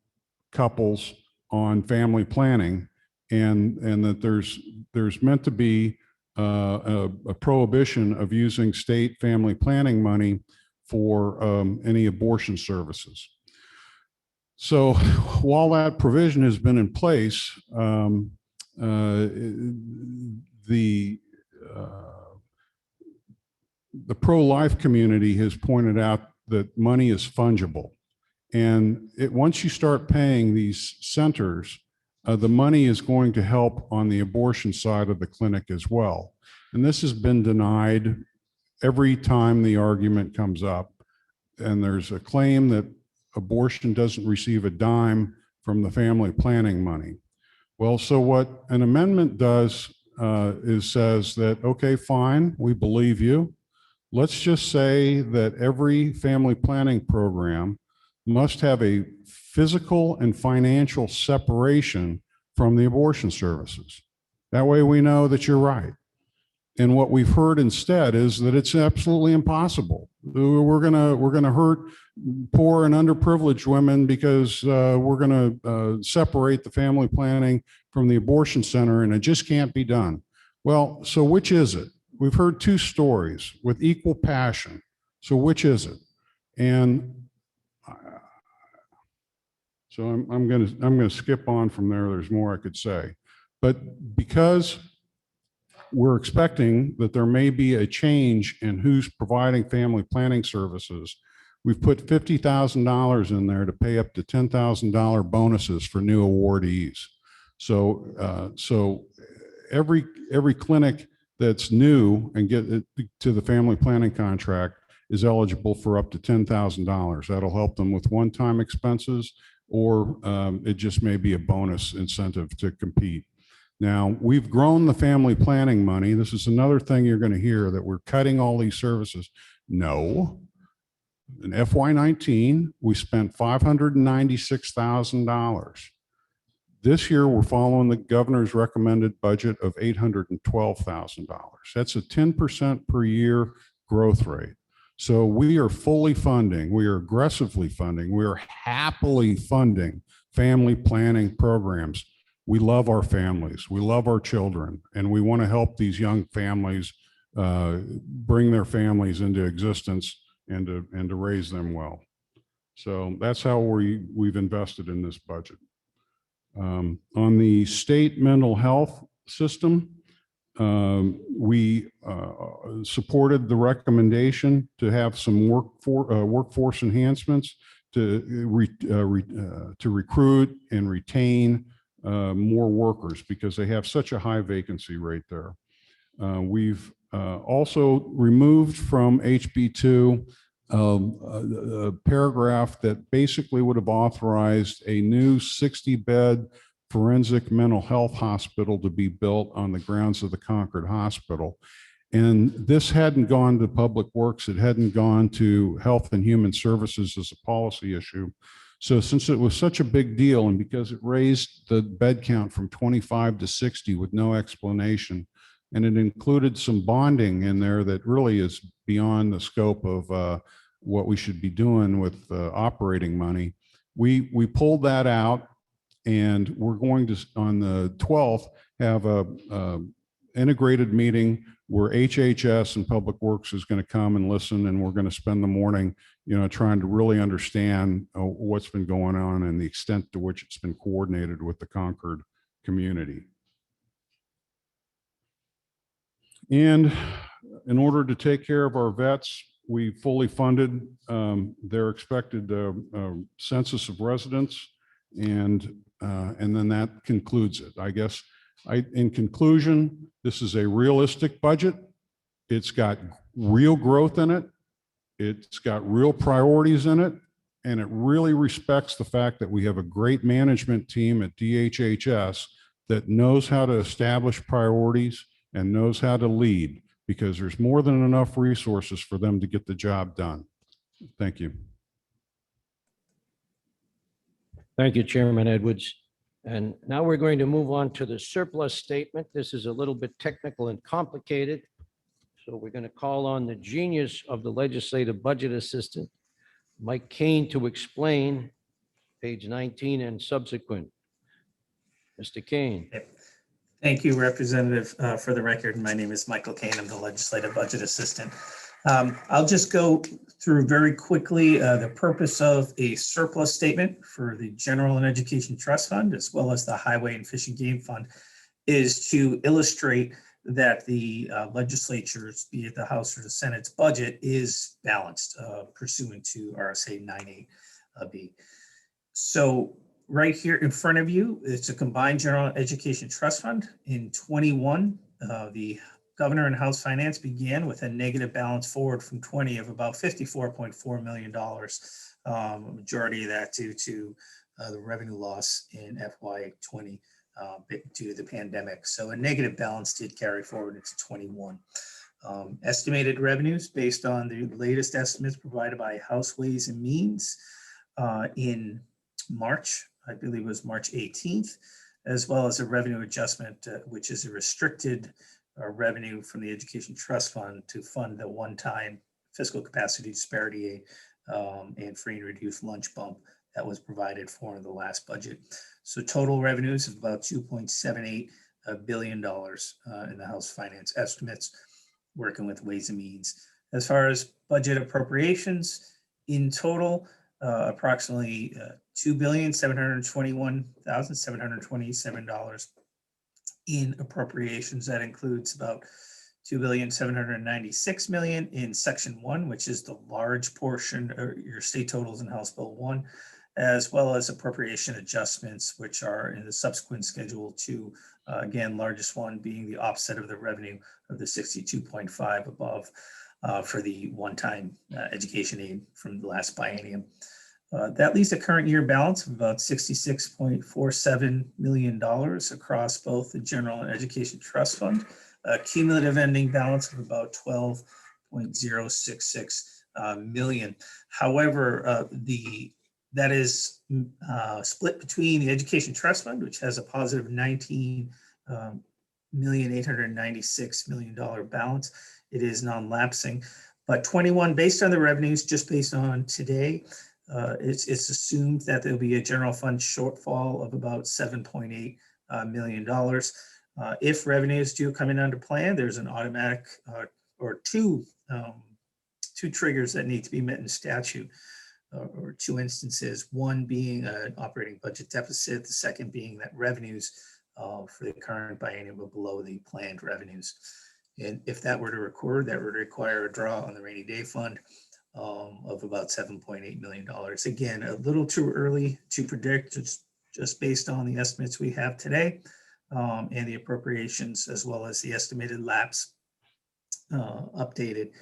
Speaker 5: couples on family planning, and that there's meant to be a prohibition of using state family planning money for any abortion services. So while that provision has been in place, the pro-life community has pointed out that money is fungible. And once you start paying these centers, the money is going to help on the abortion side of the clinic as well. And this has been denied every time the argument comes up. And there's a claim that abortion doesn't receive a dime from the family planning money. Well, so what an amendment does is says that, okay, fine, we believe you. Let's just say that every family planning program must have a physical and financial separation from the abortion services. That way we know that you're right. And what we've heard instead is that it's absolutely impossible. We're gonna hurt poor and underprivileged women because we're gonna separate the family planning from the abortion center, and it just can't be done. Well, so which is it? We've heard two stories with equal passion. So which is it? And so I'm gonna skip on from there. There's more I could say, but because we're expecting that there may be a change in who's providing family planning services, we've put $50,000 in there to pay up to $10,000 bonuses for new awardees. So every clinic that's new and get it to the family planning contract is eligible for up to $10,000. That'll help them with one-time expenses, or it just may be a bonus incentive to compete. Now, we've grown the family planning money. This is another thing you're going to hear, that we're cutting all these services. No. In FY19, we spent $596,000. This year, we're following the governor's recommended budget of $812,000. That's a 10% per year growth rate. So we are fully funding, we are aggressively funding, we are happily funding family planning programs. We love our families, we love our children, and we want to help these young families bring their families into existence and to raise them well. So that's how we've invested in this budget. On the state mental health system, we supported the recommendation to have some workforce enhancements to recruit and retain more workers, because they have such a high vacancy rate there. We've also removed from HB2 a paragraph that basically would have authorized a new 60-bed forensic mental health hospital to be built on the grounds of the Concord Hospital. And this hadn't gone to Public Works, it hadn't gone to Health and Human Services as a policy issue. So since it was such a big deal, and because it raised the bed count from 25 to 60 with no explanation, and it included some bonding in there that really is beyond the scope of what we should be doing with operating money, we pulled that out, and we're going to, on the 12th, have a integrated meeting where HHS and Public Works is going to come and listen, and we're going to spend the morning, trying to really understand what's been going on and the extent to which it's been coordinated with the Concord community. And in order to take care of our vets, we fully funded their expected census of residents, and then that concludes it. I guess in conclusion, this is a realistic budget. It's got real growth in it. It's got real priorities in it, and it really respects the fact that we have a great management team at DHHS that knows how to establish priorities and knows how to lead, because there's more than enough resources for them to get the job done. Thank you.
Speaker 2: Thank you, Chairman Edwards. And now we're going to move on to the surplus statement. This is a little bit technical and complicated. So we're going to call on the genius of the legislative budget assistant, Mike Kane, to explain page 19 and subsequent. Mr. Kane.
Speaker 1: Thank you, Representative. For the record, my name is Michael Kane. I'm the Legislative Budget Assistant. I'll just go through very quickly the purpose of a surplus statement for the General and Education Trust Fund, as well as the Highway and Fish and Game Fund, is to illustrate that the legislatures, be it the House or the Senate's budget, is balanced pursuant to RSA 98B. So right here in front of you, it's a combined general education trust fund. In 21, the governor and House Finance began with a negative balance forward from 20 of about $54.4 million. A majority of that due to the revenue loss in FY20 due to the pandemic. So a negative balance did carry forward into 21. Estimated revenues based on the latest estimates provided by House Ways and Means in March, I believe it was March 18th, as well as a revenue adjustment, which is a restricted revenue from the Education Trust Fund to fund the one-time fiscal capacity disparity aid and free and reduced lunch bump that was provided for in the last budget. So total revenues of about $2.78 billion in the House Finance estimates, working with Ways and Means. As far as budget appropriations, in total, approximately $2,721,727 in appropriations. That includes about $2,796 million in Section 1, which is the large portion of your state totals in House Bill 1, as well as appropriation adjustments, which are in the subsequent Schedule 2. Again, largest one being the offset of the revenue of the 62.5 above for the one-time education aid from the last biennium. That leaves a current year balance of about $66.47 million across both the General and Education Trust Fund, a cumulative ending balance of about $12.066 million. However, that is split between the Education Trust Fund, which has a positive $19,896 million balance. It is non-lapsing, but 21, based on the revenues, just based on today, it's assumed that there'll be a general fund shortfall of about $7.8 million. If revenues do come in under plan, there's an automatic or two triggers that need to be met in statute, or two instances, one being an operating budget deficit, the second being that revenues for the current biennium were below the planned revenues. And if that were to occur, that would require a draw on the rainy day fund of about $7.8 million. Again, a little too early to predict, just based on the estimates we have today and the appropriations, as well as the estimated lapse updated.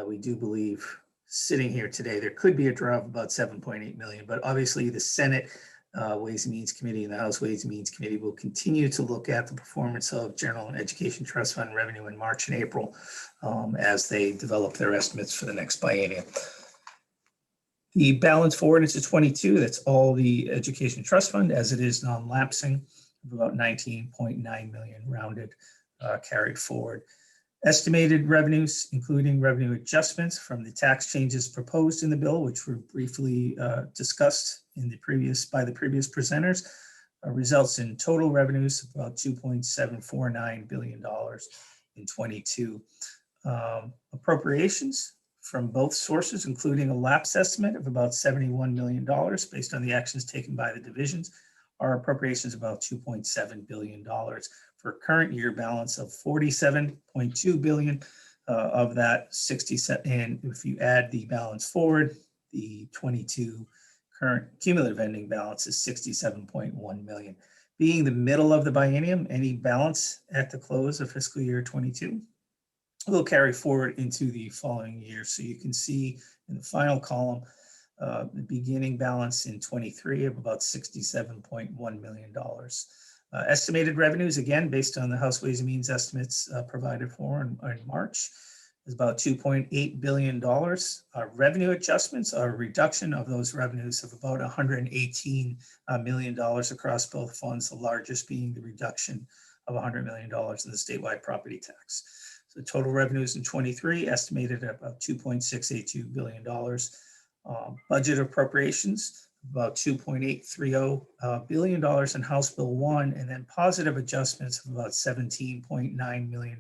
Speaker 1: We do believe, sitting here today, there could be a draw of about 7.8 million, but obviously the Senate Ways and Means Committee and the House Ways and Means Committee will continue to look at the performance of General and Education Trust Fund revenue in March and April as they develop their estimates for the next biennium. The balance forward into 22, that's all the Education Trust Fund as it is non-lapsing, of about 19.9 million rounded carried forward. Estimated revenues, including revenue adjustments from the tax changes proposed in the bill, which were briefly discussed in the by the previous presenters, results in total revenues of about $2.749 billion in 22. Appropriations from both sources, including a lapse estimate of about $71 million based on the actions taken by the divisions, our appropriations about $2.7 billion. For current year balance of 47.2 billion, of that 67, and if you add the balance forward, the 22 current cumulative ending balance is 67.1 million. Being the middle of the biennium, any balance at the close of fiscal year 22 will carry forward into the following year. So you can see in the final column, the beginning balance in 23 of about $67.1 million. Estimated revenues, again, based on the House Ways and Means estimates provided for in March, is about $2.8 billion. Revenue adjustments are a reduction of those revenues of about $118 million across both funds, the largest being the reduction of $100 million in the statewide property tax. So total revenues in 23 estimated at about $2.682 billion. Budget appropriations, about $2.830 billion in House Bill 1, and then positive adjustments of about $17.9 million.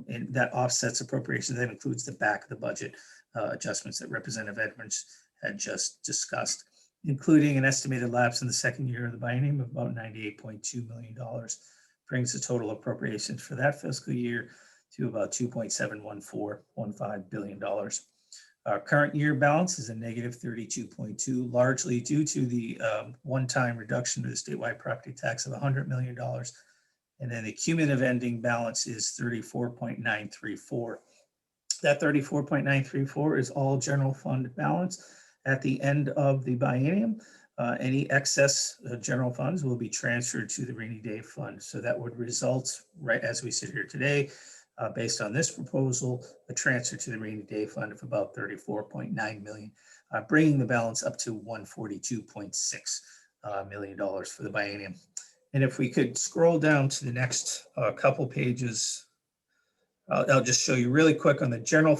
Speaker 1: And that offsets appropriations. That includes the back of the budget adjustments that Representative Edwards had just discussed, including an estimated lapse in the second year of the biennium of about $98.2 million, brings the total appropriations for that fiscal year to about $2.71415 billion. Our current year balance is a negative 32.2, largely due to the one-time reduction to the statewide property tax of $100 million. And then the cumulative ending balance is 34.934. That 34.934 is all general fund balance at the end of the biennium. Any excess general funds will be transferred to the rainy day fund. So that would result, right as we sit here today, based on this proposal, a transfer to the rainy day fund of about $34.9 million, bringing the balance up to $142.6 million for the biennium. And if we could scroll down to the next couple pages, I'll just show you really quick on the general.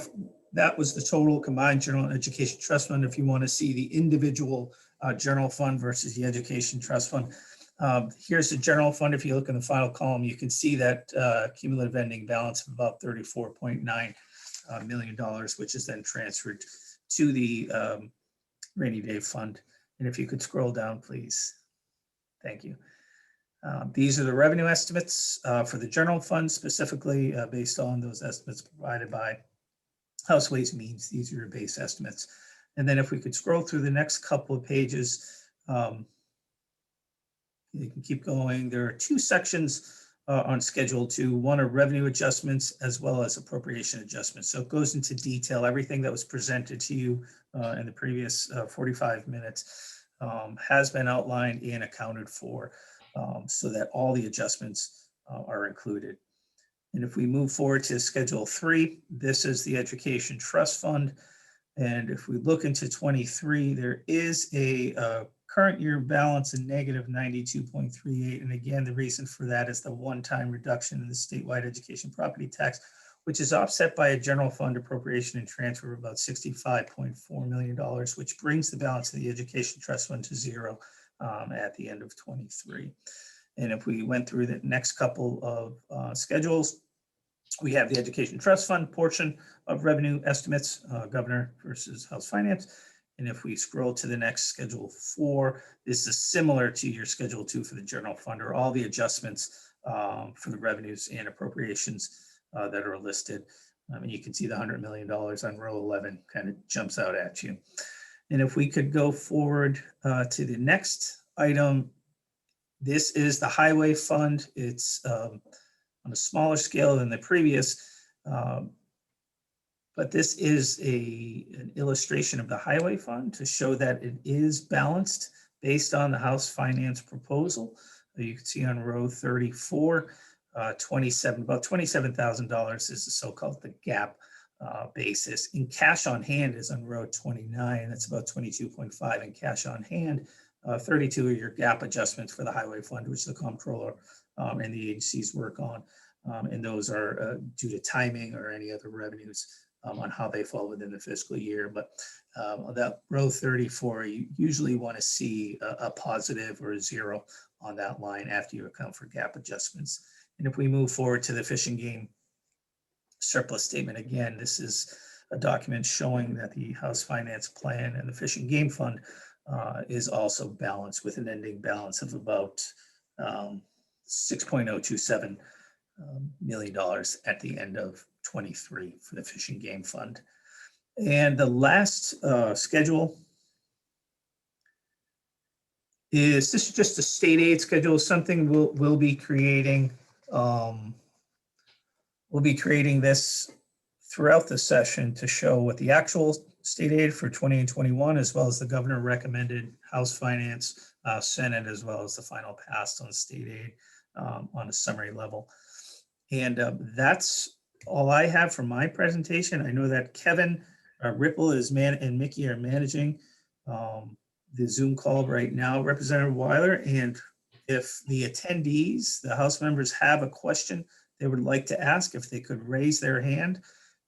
Speaker 1: That was the total combined general and education trust fund. If you want to see the individual general fund versus the education trust fund. Here's the general fund. If you look in the final column, you can see that cumulative ending balance of about $34.9 million, which is then transferred to the rainy day fund. And if you could scroll down, please. Thank you. These are the revenue estimates for the general fund, specifically based on those estimates provided by House Ways and Means. These are your base estimates. And then if we could scroll through the next couple of pages, you can keep going. There are two sections on Schedule 2. One are revenue adjustments as well as appropriation adjustments. So it goes into detail. Everything that was presented to you in the previous 45 minutes has been outlined and accounted for so that all the adjustments are included. And if we move forward to Schedule 3, this is the Education Trust Fund. And if we look into 23, there is a current year balance in negative 92.38. And again, the reason for that is the one-time reduction in the statewide education property tax, which is offset by a general fund appropriation and transfer of about $65.4 million, which brings the balance of the Education Trust Fund to zero at the end of 23. And if we went through the next couple of schedules, we have the Education Trust Fund portion of revenue estimates, Governor versus House Finance. And if we scroll to the next Schedule 4, this is similar to your Schedule 2 for the general fund, or all the adjustments for the revenues and appropriations that are listed. And you can see the $100 million on row 11 kind of jumps out at you. And if we could go forward to the next item, this is the Highway Fund. It's on a smaller scale than the previous, but this is an illustration of the Highway Fund to show that it is balanced based on the House Finance proposal. You can see on row 34, about $27,000 is the so-called the gap basis. In cash on hand is on row 29. That's about 22.5 in cash on hand. 32 are your gap adjustments for the Highway Fund, which the comptroller and the agencies work on. And those are due to timing or any other revenues on how they fall within the fiscal year. But that row 34, you usually want to see a positive or a zero on that line after you account for gap adjustments. And if we move forward to the Fish and Game surplus statement, again, this is a document showing that the House Finance Plan and the Fish and Game Fund is also balanced with an ending balance of about $6.027 million at the end of 23 for the Fish and Game Fund. And the last schedule is, this is just a state aid schedule, something we'll be creating. We'll be creating this throughout the session to show what the actual state aid for 20 and 21, as well as the governor recommended, House Finance, Senate, as well as the final pass on state aid on a summary level. And that's all I have for my presentation. I know that Kevin Ripple and Mickey are managing the Zoom call right now, Representative Weiler. And if the attendees, the House members have a question they would like to ask, if they could raise their hand,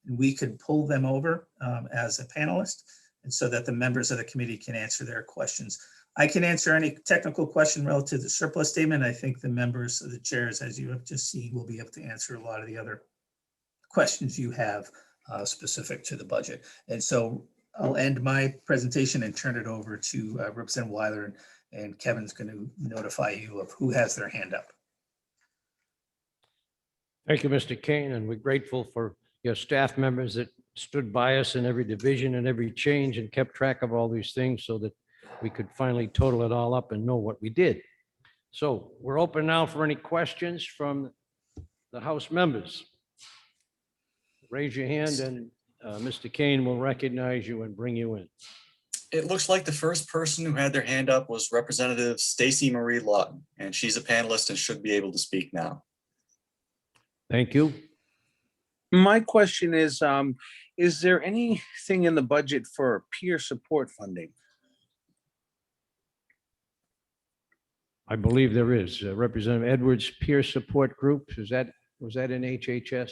Speaker 1: and we could pull them over as a panelist, and so that the members of the committee can answer their questions. I can answer any technical question relative to the surplus statement. I think the members of the chairs, as you have just seen, will be able to answer a lot of the other questions you have specific to the budget. And so I'll end my presentation and turn it over to Representative Weiler, and Kevin's going to notify you of who has their hand up.
Speaker 2: Thank you, Mr. Kane, and we're grateful for your staff members that stood by us in every division and every change and kept track of all these things so that we could finally total it all up and know what we did. So we're open now for any questions from the House members. Raise your hand and Mr. Kane will recognize you and bring you in.
Speaker 6: It looks like the first person who had their hand up was Representative Stacy Marie Lawton, and she's a panelist and should be able to speak now.
Speaker 2: Thank you.
Speaker 7: My question is there anything in the budget for peer support funding?
Speaker 2: I believe there is. Representative Edwards Peer Support Group, was that in HHS?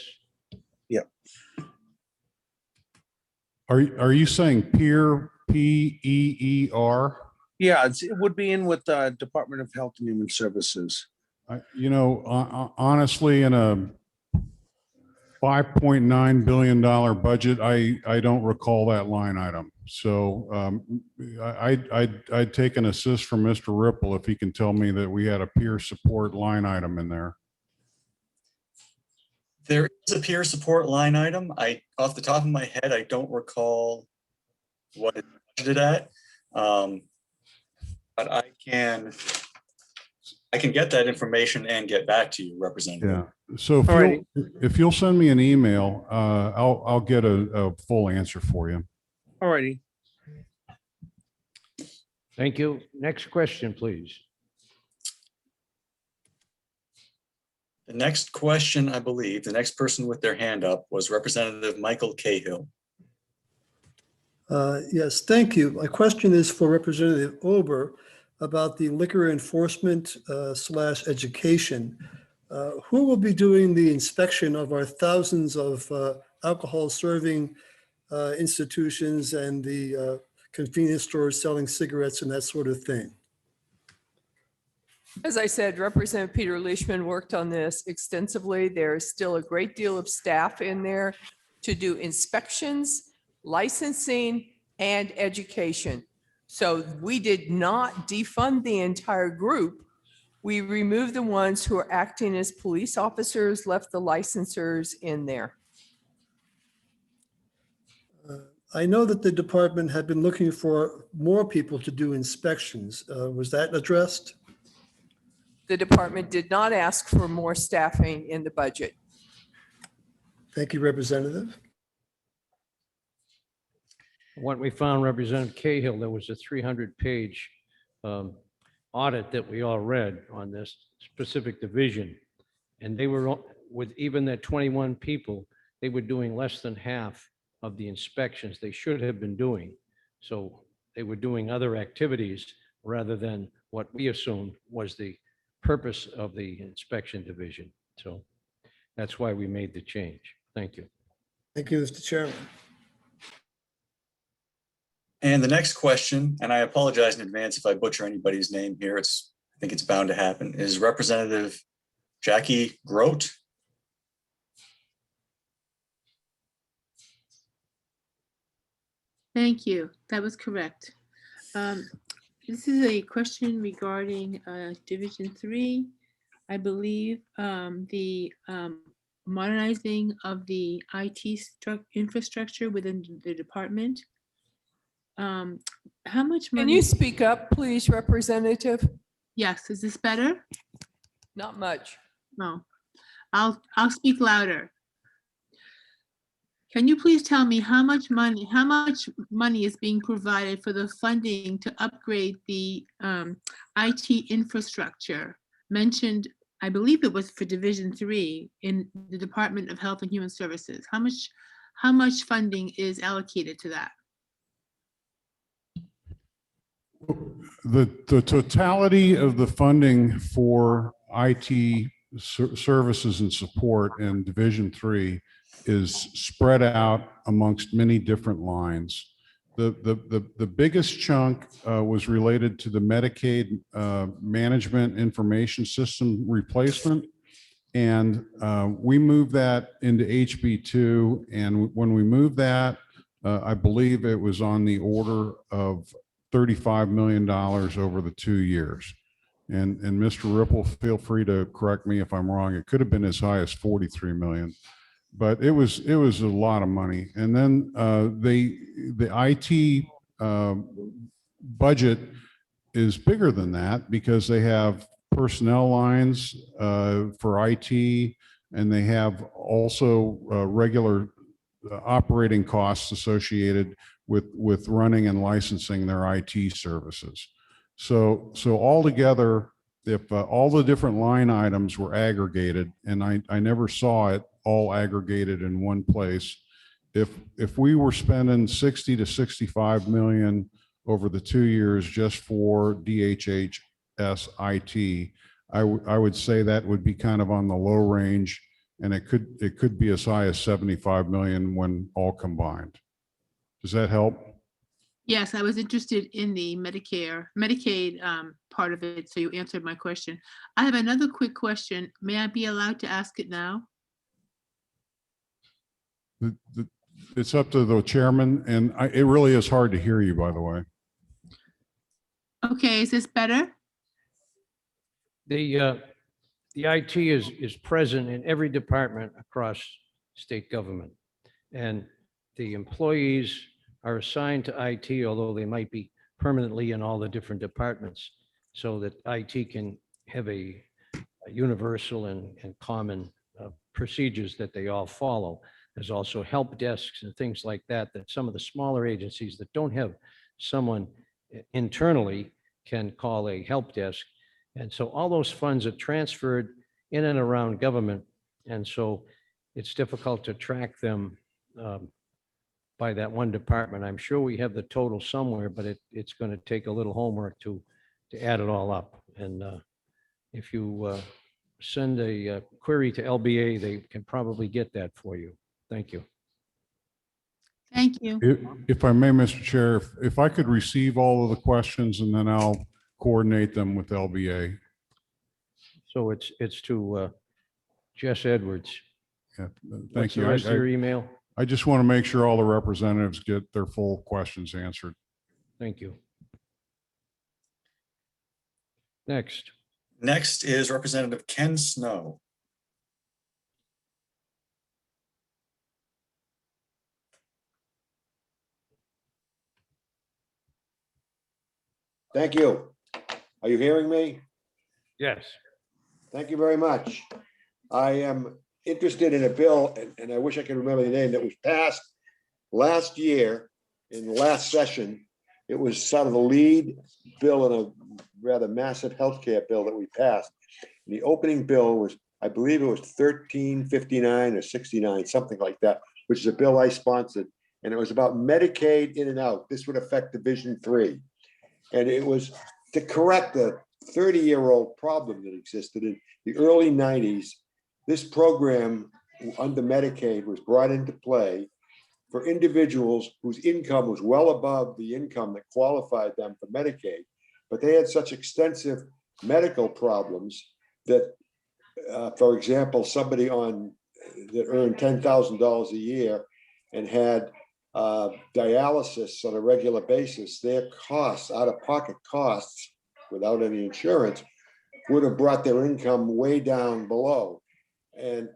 Speaker 5: Are you saying peer, P-E-E-R?
Speaker 7: Yeah, it would be in with the Department of Health and Human Services.
Speaker 5: Honestly, in a $5.9 billion budget, I don't recall that line item. So I'd take an assist from Mr. Ripple if he can tell me that we had a peer support line item in there.
Speaker 6: There is a peer support line item. Off the top of my head, I don't recall what it's budgeted at. But I can get that information and get back to you, Representative.
Speaker 5: Yeah. So if you'll send me an email, I'll get a full answer for you.
Speaker 7: All righty.
Speaker 2: Thank you. Next question, please.
Speaker 6: The next question, I believe, the next person with their hand up was Representative Michael Cahill.
Speaker 8: Yes, thank you. My question is for Representative Ober about the liquor enforcement / education. Who will be doing the inspection of our thousands of alcohol serving institutions and the convenience stores selling cigarettes and that sort of thing?
Speaker 3: As I said, Representative Peter Leishman worked on this extensively. There is still a great deal of staff in there to do inspections, licensing, and education. So we did not defund the entire group. We removed the ones who are acting as police officers, left the licensors in there.
Speaker 8: I know that the department had been looking for more people to do inspections. Was that addressed?
Speaker 3: The department did not ask for more staffing in the budget.
Speaker 8: Thank you, Representative.
Speaker 2: What we found, Representative Cahill, there was a 300-page audit that we all read on this specific division. And they were, with even that 21 people, they were doing less than half of the inspections they should have been doing. So they were doing other activities rather than what we assumed was the purpose of the inspection division. So that's why we made the change. Thank you.
Speaker 8: Thank you, Mr. Chairman.
Speaker 6: And the next question, and I apologize in advance if I butcher anybody's name here, I think it's bound to happen, is Representative Jackie Grote.
Speaker 9: Thank you. That was correct. This is a question regarding Division 3. I believe the modernizing of the IT infrastructure within the department. How much money?
Speaker 3: Can you speak up, please, Representative?
Speaker 9: Yes, is this better?
Speaker 3: Not much.
Speaker 9: No. I'll speak louder. Can you please tell me how much money is being provided for the funding to upgrade the IT infrastructure mentioned I believe it was for Division 3 in the Department of Health and Human Services. How much funding is allocated to that?
Speaker 5: The totality of the funding for IT services and support in Division 3 is spread out amongst many different lines. The biggest chunk was related to the Medicaid management information system replacement. And we moved that into HB2. And when we moved that, I believe it was on the order of $35 million over the 2 years. And Mr. Ripple, feel free to correct me if I'm wrong. It could have been as high as 43 million, but it was a lot of money. And then the IT budget is bigger than that because they have personnel lines for IT, and they have also regular operating costs associated with running and licensing their IT services. So altogether, if all the different line items were aggregated, and I never saw it all aggregated in one place, if we were spending 60 to 65 million over the 2 years just for DHHS IT, I would say that would be kind of on the low range, and it could be as high as 75 million when all combined. Does that help?
Speaker 9: Yes, I was interested in the Medicaid part of it, so you answered my question. I have another quick question. May I be allowed to ask it now?
Speaker 5: It's up to the chairman, and it really is hard to hear you, by the way.
Speaker 9: Okay, is this better?
Speaker 2: The IT is present in every department across state government. And the employees are assigned to IT, although they might be permanently in all the different departments, so that IT can have a universal and common procedures that they all follow. There's also help desks and things like that, that some of the smaller agencies that don't have someone internally can call a help desk. And so all those funds are transferred in and around government. And so it's difficult to track them by that one department. I'm sure we have the total somewhere, but it's going to take a little homework to add it all up. And if you send a query to LBA, they can probably get that for you. Thank you.
Speaker 9: Thank you.
Speaker 5: If I may, Mr. Chair, if I could receive all of the questions and then I'll coordinate them with LBA.
Speaker 2: So it's to Jess Edwards.
Speaker 5: Yeah,
Speaker 2: What's
Speaker 5: thank
Speaker 2: the
Speaker 5: you.
Speaker 2: rest of your email?
Speaker 5: I just want to make sure all the representatives get their full questions answered.
Speaker 2: Thank you. Next.
Speaker 6: Next is Representative Ken Snow.
Speaker 10: Thank you. Are you hearing me?
Speaker 2: Yes.
Speaker 10: Thank you very much. I am interested in a bill, and I wish I could remember the name, that was passed last year in the last session. It was sort of the lead bill in a rather massive healthcare bill that we passed. And the opening bill was, I believe it was 1359 or 69, something like that, which is a bill I sponsored. And it was about Medicaid in and out. This would affect Division 3. And it was to correct the 30-year-old problem that existed in the early 90s. This program under Medicaid was brought into play for individuals whose income was well above the income that qualified them for Medicaid, but they had such extensive medical problems that, for example, somebody that earned $10,000 a year and had dialysis on a regular basis, their costs, out-of-pocket costs, without any insurance, would have brought their income way down below. And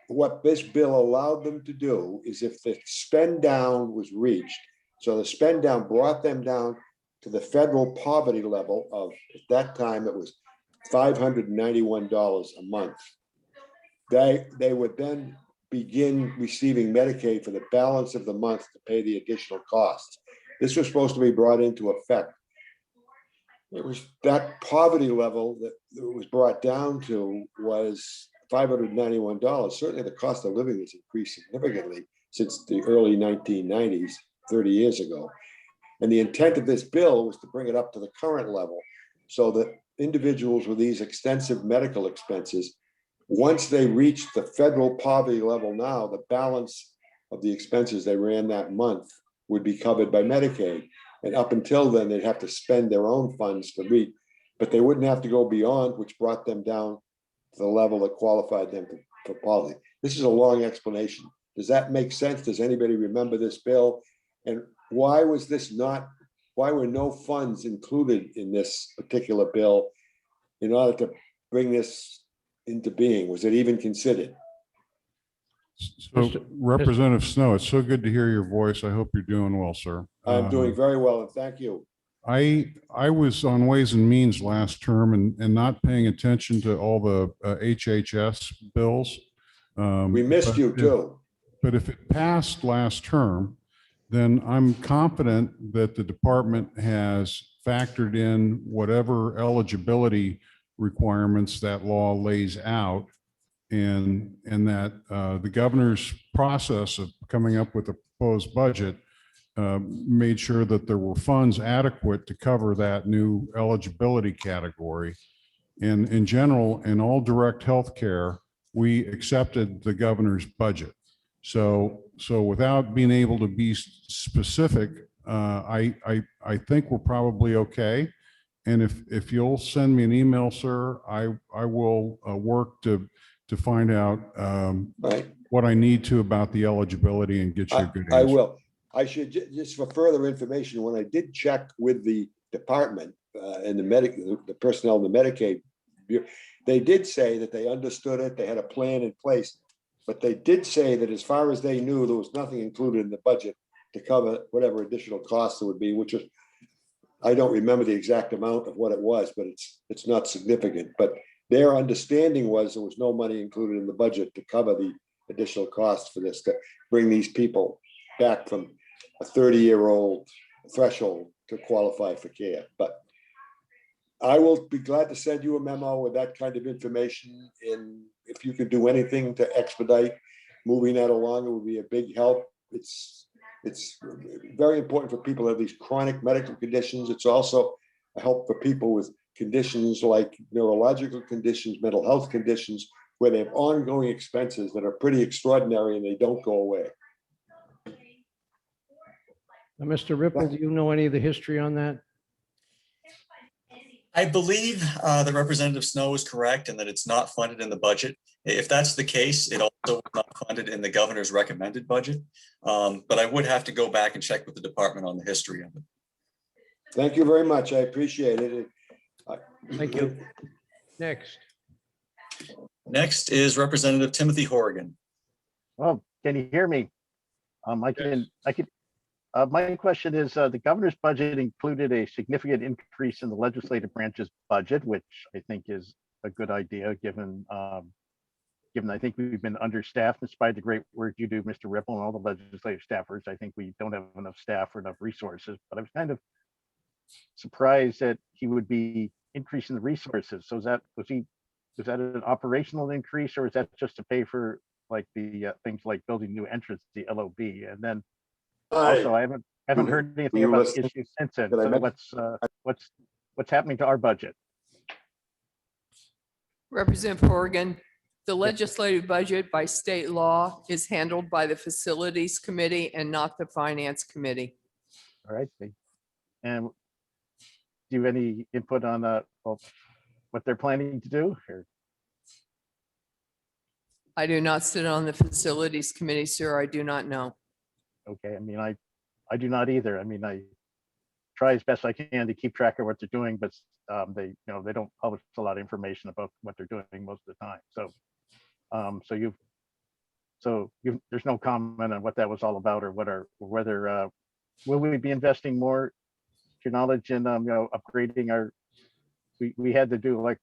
Speaker 10: what this bill allowed them to do is, if the spend down was reached, so the spend down brought them down to the federal poverty level of, at that time, it was $591 a month. They would then begin receiving Medicaid for the balance of the month to pay the additional costs. This was supposed to be brought into effect it was that poverty level that it was brought down to was $591. Certainly the cost of living has increased significantly since the early 1990s, 30 years ago. And the intent of this bill was to bring it up to the current level so that individuals with these extensive medical expenses, once they reach the federal poverty level now, the balance of the expenses they ran that month would be covered by Medicaid. And up until then, they'd have to spend their own funds to meet, but they wouldn't have to go beyond, which brought them down to the level that qualified them for poverty. This is a long explanation. Does that make sense? Does anybody remember this bill? And why was this not, why were no funds included in this particular bill in order to bring this into being? Was it even considered?
Speaker 5: So Representative Snow, it's so good to hear your voice. I hope you're doing well, sir.
Speaker 10: I'm doing very well, and thank you.
Speaker 5: I was on Ways and Means last term and not paying attention to all the HHS bills.
Speaker 10: We missed
Speaker 5: but
Speaker 10: you
Speaker 5: if-
Speaker 10: too.
Speaker 5: But if it passed last term, then I'm confident that the department has factored in whatever eligibility requirements that law lays out. And that the governor's process of coming up with a proposed budget made sure that there were funds adequate to cover that new eligibility category. And in general, in all direct health care, we accepted the governor's budget. So without being able to be specific, I think we're probably okay. And if you'll send me an email, sir, I will work to find out
Speaker 10: Right.
Speaker 5: what I need to about the eligibility and get you a good answer.
Speaker 10: I will. I should, just for further information, when I did check with the department and the personnel in the Medicaid, they did say that they understood it, they had a plan in place, but they did say that as far as they knew, there was nothing included in the budget to cover whatever additional costs there would be, which is, I don't remember the exact amount of what it was, but it's not significant. But their understanding was there was no money included in the budget to cover the additional costs for this, to bring these people back from a 30-year-old threshold to qualify for care. But I will be glad to send you a memo with that kind of information. And if you could do anything to expedite moving that along, it would be a big help. It's very important for people who have these chronic medical conditions. It's also a help for people with conditions like neurological conditions, mental health conditions, where they have ongoing expenses that are pretty extraordinary and they don't go away.
Speaker 2: Mr. Ripple, do you know any of the history on that?
Speaker 6: I believe that Representative Snow is correct and that it's not funded in the budget. If that's the case, it also was not funded in the governor's recommended budget. But I would have to go back and check with the department on the history of it.
Speaker 10: Thank you very much. I appreciate it.
Speaker 2: Thank you. Next.
Speaker 6: Next is Representative Timothy Horrigan.
Speaker 11: Oh, can you hear me? I can. My question is, the governor's budget included a significant increase in the legislative branch's budget, which I think is a good idea, given I think we've been understaffed despite the great work you do, Mr. Ripple, and all the legislative staffers. I think we don't have enough staff or enough resources, but I was kind of surprised that he would be increasing the resources. So was that an operational increase, or is that just to pay for like the things like building new entrance, the LOB? And then also, I haven't heard anything
Speaker 10: you
Speaker 11: about
Speaker 10: listen?
Speaker 11: issues since then.
Speaker 10: Did I
Speaker 11: So what's happening to our budget?
Speaker 3: Representative Horgan, the legislative budget by state law is handled by the Facilities Committee and not the Finance Committee.
Speaker 11: All right. And do you have any input on what they're planning to do? Or,
Speaker 3: I do not sit on the Facilities Committee, sir. I do not know.
Speaker 11: okay, I mean, I do not either. I mean, I try as best I can to keep track of what they're doing, but they don't publish a lot of information about what they're doing most of the time. So there's no comment on what that was all about, or whether will we be investing more, to your knowledge, in upgrading our. We had to do like,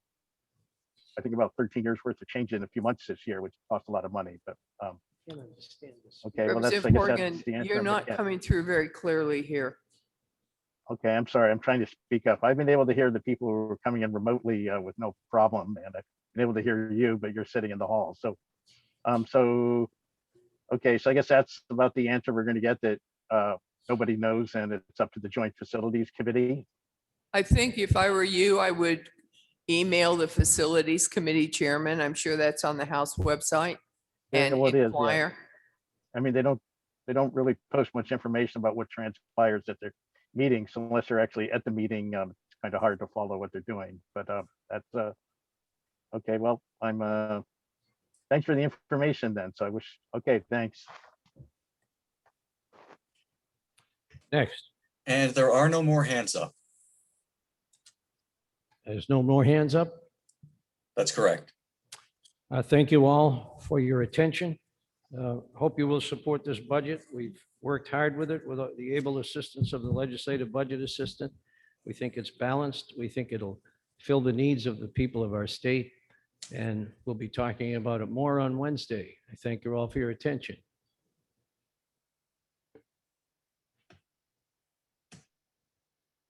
Speaker 11: I think about 13 years worth of change in a few months this year, which cost a lot of money, but okay, well, that's, I
Speaker 3: Representative
Speaker 11: guess
Speaker 3: Horgan,
Speaker 11: that's the answer.
Speaker 3: you're
Speaker 11: but
Speaker 3: not
Speaker 11: yeah.
Speaker 3: coming through very clearly here.
Speaker 11: Okay, I'm sorry. I'm trying to speak up. I've been able to hear the people who are coming in remotely with no problem, and I've been able to hear you, but you're sitting in the hall. Okay, so I guess that's about the answer we're going to get, that nobody knows, and it's up to the Joint Facilities Committee.
Speaker 3: I think if I were you, I would email the Facilities Committee Chairman. I'm sure that's on the House website.
Speaker 11: Yeah,
Speaker 3: And
Speaker 11: well, it is, yeah.
Speaker 3: inquire.
Speaker 11: I mean, they don't really post much information about what transpires at their meetings unless they're actually at the meeting. It's kind of hard to follow what they're doing, but that's okay. Well, thanks for the information then. So I wish, okay, thanks.
Speaker 2: Next,
Speaker 6: And there are no more hands up.
Speaker 2: there's no more hands up.
Speaker 6: That's correct.
Speaker 2: Thank you all for your attention. Hope you will support this budget. We've worked hard with it with the able assistance of the legislative budget assistant. We think it's balanced. We think it'll fill the needs of the people of our state. And we'll be talking about it more on Wednesday. I thank you all for your attention.